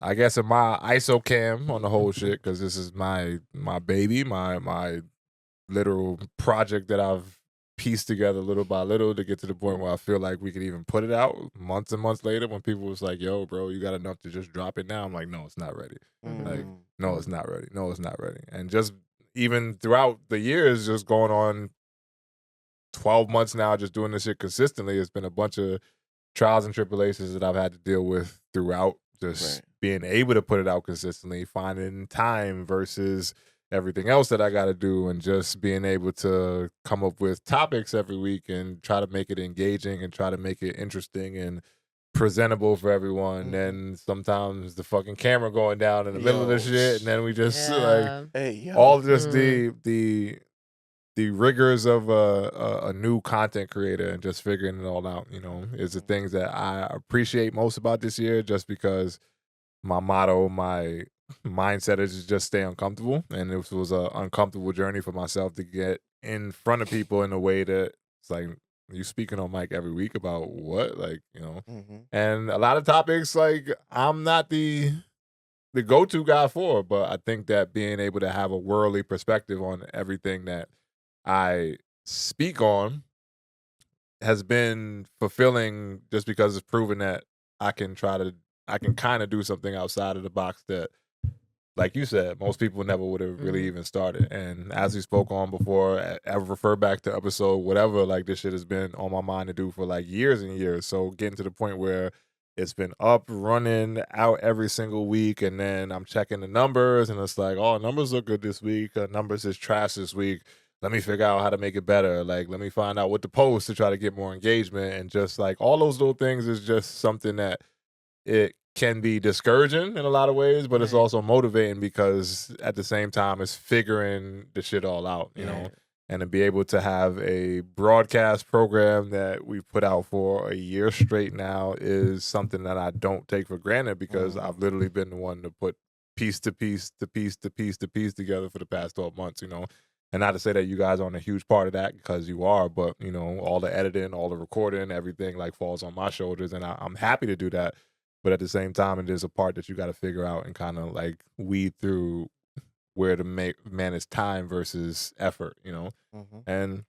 I guess in my ISO cam on the whole shit, because this is my baby, my literal project that I've pieced together little by little to get to the point where I feel like we could even put it out months and months later when people was like, yo, bro, you got enough to just drop it now. I'm like, no, it's not ready. Like, no, it's not ready. No, it's not ready. And just even throughout the years, just going on 12 months now, just doing this shit consistently, it's been a bunch of trials and tribulations that I've had to deal with throughout just being able to put it out consistently, finding time versus everything else that I got to do, and just being able to come up with topics every week and try to make it engaging and try to make it interesting and presentable for everyone. Then sometimes the fucking camera going down in the middle of the shit, and then we just like Hey, yo. all just the rigors of a new content creator and just figuring it all out, is the things that I appreciate most about this year, just because my motto, my mindset is to just stay uncomfortable. And this was an uncomfortable journey for myself to get in front of people in a way that it's like, you speaking on mic every week about what? Like, and a lot of topics, like, I'm not the go-to guy for, but I think that being able to have a worldly perspective on everything that I speak on has been fulfilling, just because it's proven that I can kind of do something outside of the box that, like you said, most people never would have really even started. And as we spoke on before, I refer back to episode whatever, like, this shit has been on my mind to do for like years and years. So getting to the point where it's been up, running out every single week, and then I'm checking the numbers, and it's like, oh, numbers look good this week. Numbers is trash this week. Let me figure out how to make it better. Like, let me find out what to post to try to get more engagement. And just like all those little things is just something that it can be discouraging in a lot of ways, but it's also motivating because at the same time it's figuring the shit all out, you know. And to be able to have a broadcast program that we put out for a year straight now is something that I don't take for granted because I've literally been the one to put piece to piece to piece to piece to piece together for the past 12 months, you know. And not to say that you guys aren't a huge part of that because you are, but, you know, all the editing, all the recording, everything like falls on my shoulders. And I'm happy to do that. But at the same time, it is a part that you got to figure out and kind of like weed through where to manage time versus effort, you know. And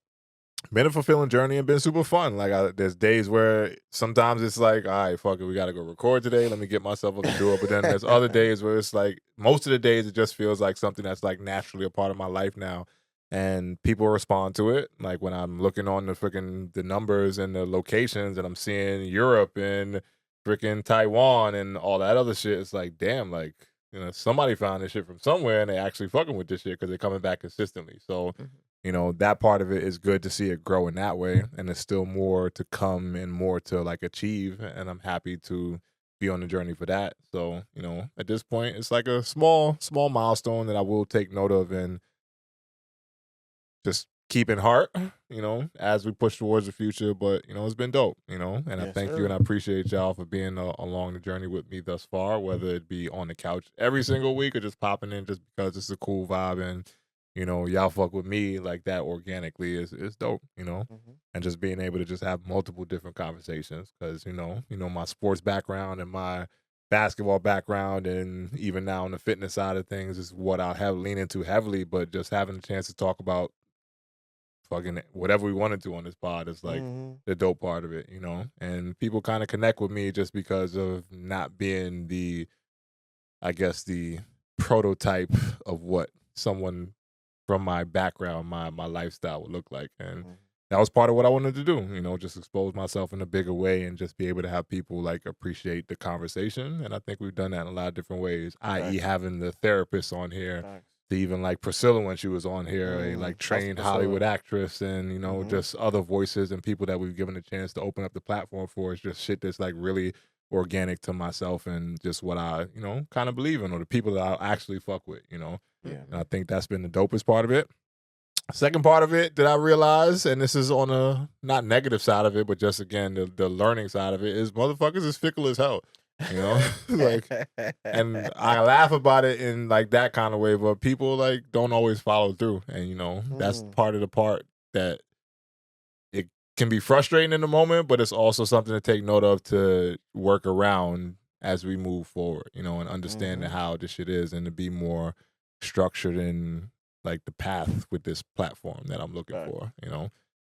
been a fulfilling journey and been super fun. Like there's days where sometimes it's like, all right, fuck it, we got to go record today. Let me get myself up and do it. But then there's other days where it's like, most of the days it just feels like something that's like naturally a part of my life now. And people respond to it. Like when I'm looking on the numbers and the locations and I'm seeing Europe and freaking Taiwan and all that other shit, it's like, damn, like, you know, somebody found this shit from somewhere and they actually fucking with this shit because they're coming back consistently. So, you know, that part of it is good to see it grow in that way. And there's still more to come and more to like achieve. And I'm happy to be on the journey for that. So, you know, at this point, it's like a small milestone that I will take note of and just keep in heart, you know, as we push towards the future. But, you know, it's been dope, you know, and I thank you and I appreciate y'all for being along the journey with me thus far, whether it be on the couch every single week or just popping in just because it's a cool vibe and, you know, y'all fuck with me like that organically is dope, you know, and just being able to just have multiple different conversations because, you know, my sports background and my basketball background and even now on the fitness side of things is what I'll have lean into heavily, but just having a chance to talk about fucking whatever we wanted to on this pod is like the dope part of it, you know, and people kind of connect with me just because of not being the, I guess, the prototype of what someone from my background, my lifestyle would look like. And that was part of what I wanted to do, you know, just expose myself in a bigger way and just be able to have people like appreciate the conversation. And I think we've done that in a lot of different ways, i.e. having the therapist on here. To even like Priscilla when she was on here, a like trained Hollywood actress and, you know, just other voices and people that we've given a chance to open up the platform for is just shit that's like really organic to myself and just what I, you know, kind of believe in or the people that I actually fuck with, you know. And I think that's been the dopest part of it. Second part of it that I realized, and this is on a not negative side of it, but just again, the learning side of it is motherfuckers is fickle as hell. You know, like, and I laugh about it in like that kind of way, but people like don't always follow through, and you know that's part of the part that it can be frustrating in the moment, but it's also something to take note of to work around as we move forward, you know, and understand how this shit is, and to be more structured in like the path with this platform that I'm looking for, you know.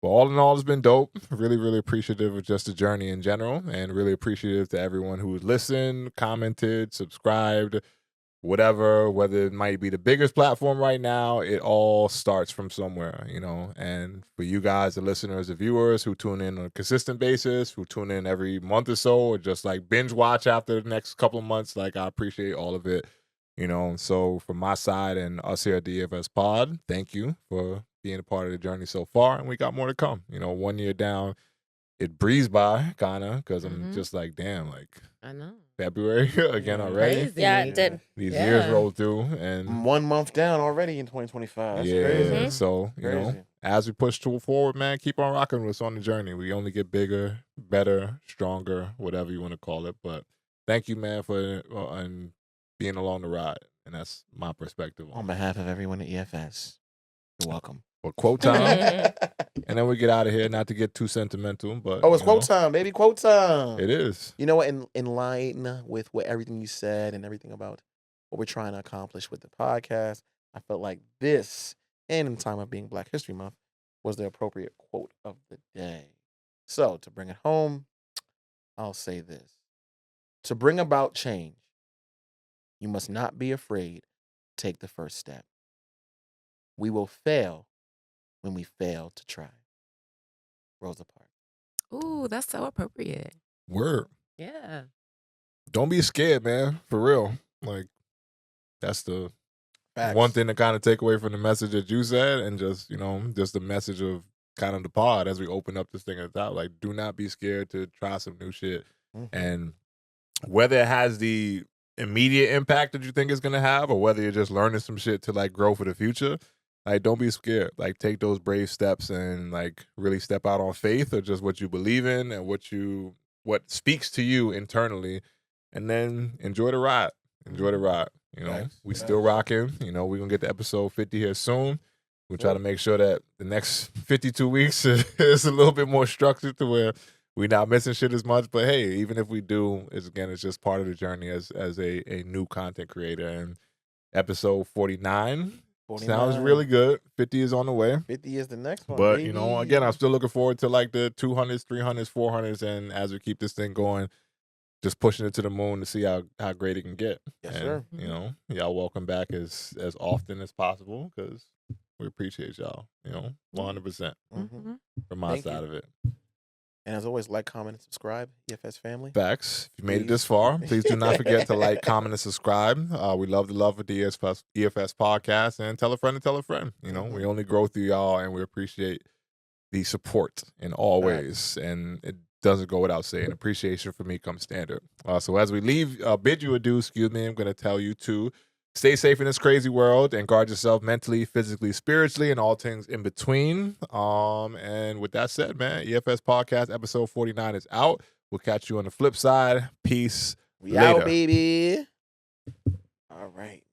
But all in all, it's been dope. Really, really appreciative of just the journey in general and really appreciative to everyone who's listened, commented, subscribed, whatever, whether it might be the biggest platform right now, it all starts from somewhere, you know. And for you guys, the listeners, the viewers who tune in on a consistent basis, who tune in every month or so, or just like binge watch after the next couple of months, like I appreciate all of it, you know. So from my side and us here at the EFS Pod, thank you for being a part of the journey so far, and we got more to come. You know, 1 year down, it breezed by, kind of, because I'm just like, damn, like, I know. February again already. Crazy. Yeah, it did. These years roll through, and 1 month down already in 2025. That's crazy. So, you know, as we push forward, man, keep on rocking with us on the journey. We only get bigger, better, stronger, whatever you want to call it. But thank you, man, for and being along the ride. And that's my perspective On behalf of everyone at EFS, you're welcome. But quote time, and then we get out of here. Not to get too sentimental, but it's quote time, baby, quote time. It is. You know what? In line with what everything you said and everything about what we're trying to accomplish with the podcast, I felt like this, and in time of being Black History Month, was the appropriate quote of the day. So to bring it home, I'll say this: to bring about change, you must not be afraid to take the first step. We will fail when we fail to try. Rosa Parks. Ooh, that's so appropriate. Word. Yeah. Don't be scared, man. For real. Like, that's the one thing to kind of take away from the message that you said, and just, you know, just the message of kind of the pod as we open up this thing at the top. Like, do not be scared to try some new shit. And whether it has the immediate impact that you think it's gonna have, or whether you're just learning some shit to like grow for the future, like don't be scared. Like take those brave steps and like really step out on faith or just what you believe in and what speaks to you internally, and then enjoy the ride. Enjoy the ride. You know, we still rocking. You know, we're gonna get to episode 50 here soon. We'll try to make sure that the next 52 weeks is a little bit more structured to where we're not missing shit as much. But hey, even if we do, it's just part of the journey as a new content creator. And episode 49 sounds really good. 50 is on the way. 50 is the next one. But, baby. you know, again, I'm still looking forward to like the 200s, 300s, 400s. And as we keep this thing going, just pushing it to the moon to see how great it can get. Yes, and, sir. You know, y'all welcome back as often as possible because we appreciate y'all, you know, 100% from my side of it. And as always, like, comment, and subscribe, EFS family. Facts. If you made it this far, please do not forget to like, comment, and subscribe. We love the love of the EFS podcast, and tell a friend to tell a friend. You know, we only grow through y'all, and we appreciate the support in all ways. And it doesn't go without saying, appreciation for me comes standard. So as we leave, bid you adieu, I'm going to tell you to stay safe in this crazy world and guard yourself mentally, physically, spiritually, and all things in between. And with that said, man, EFS Podcast episode 49 is out. We'll catch you on the flip side. Peace. We out, baby. All right.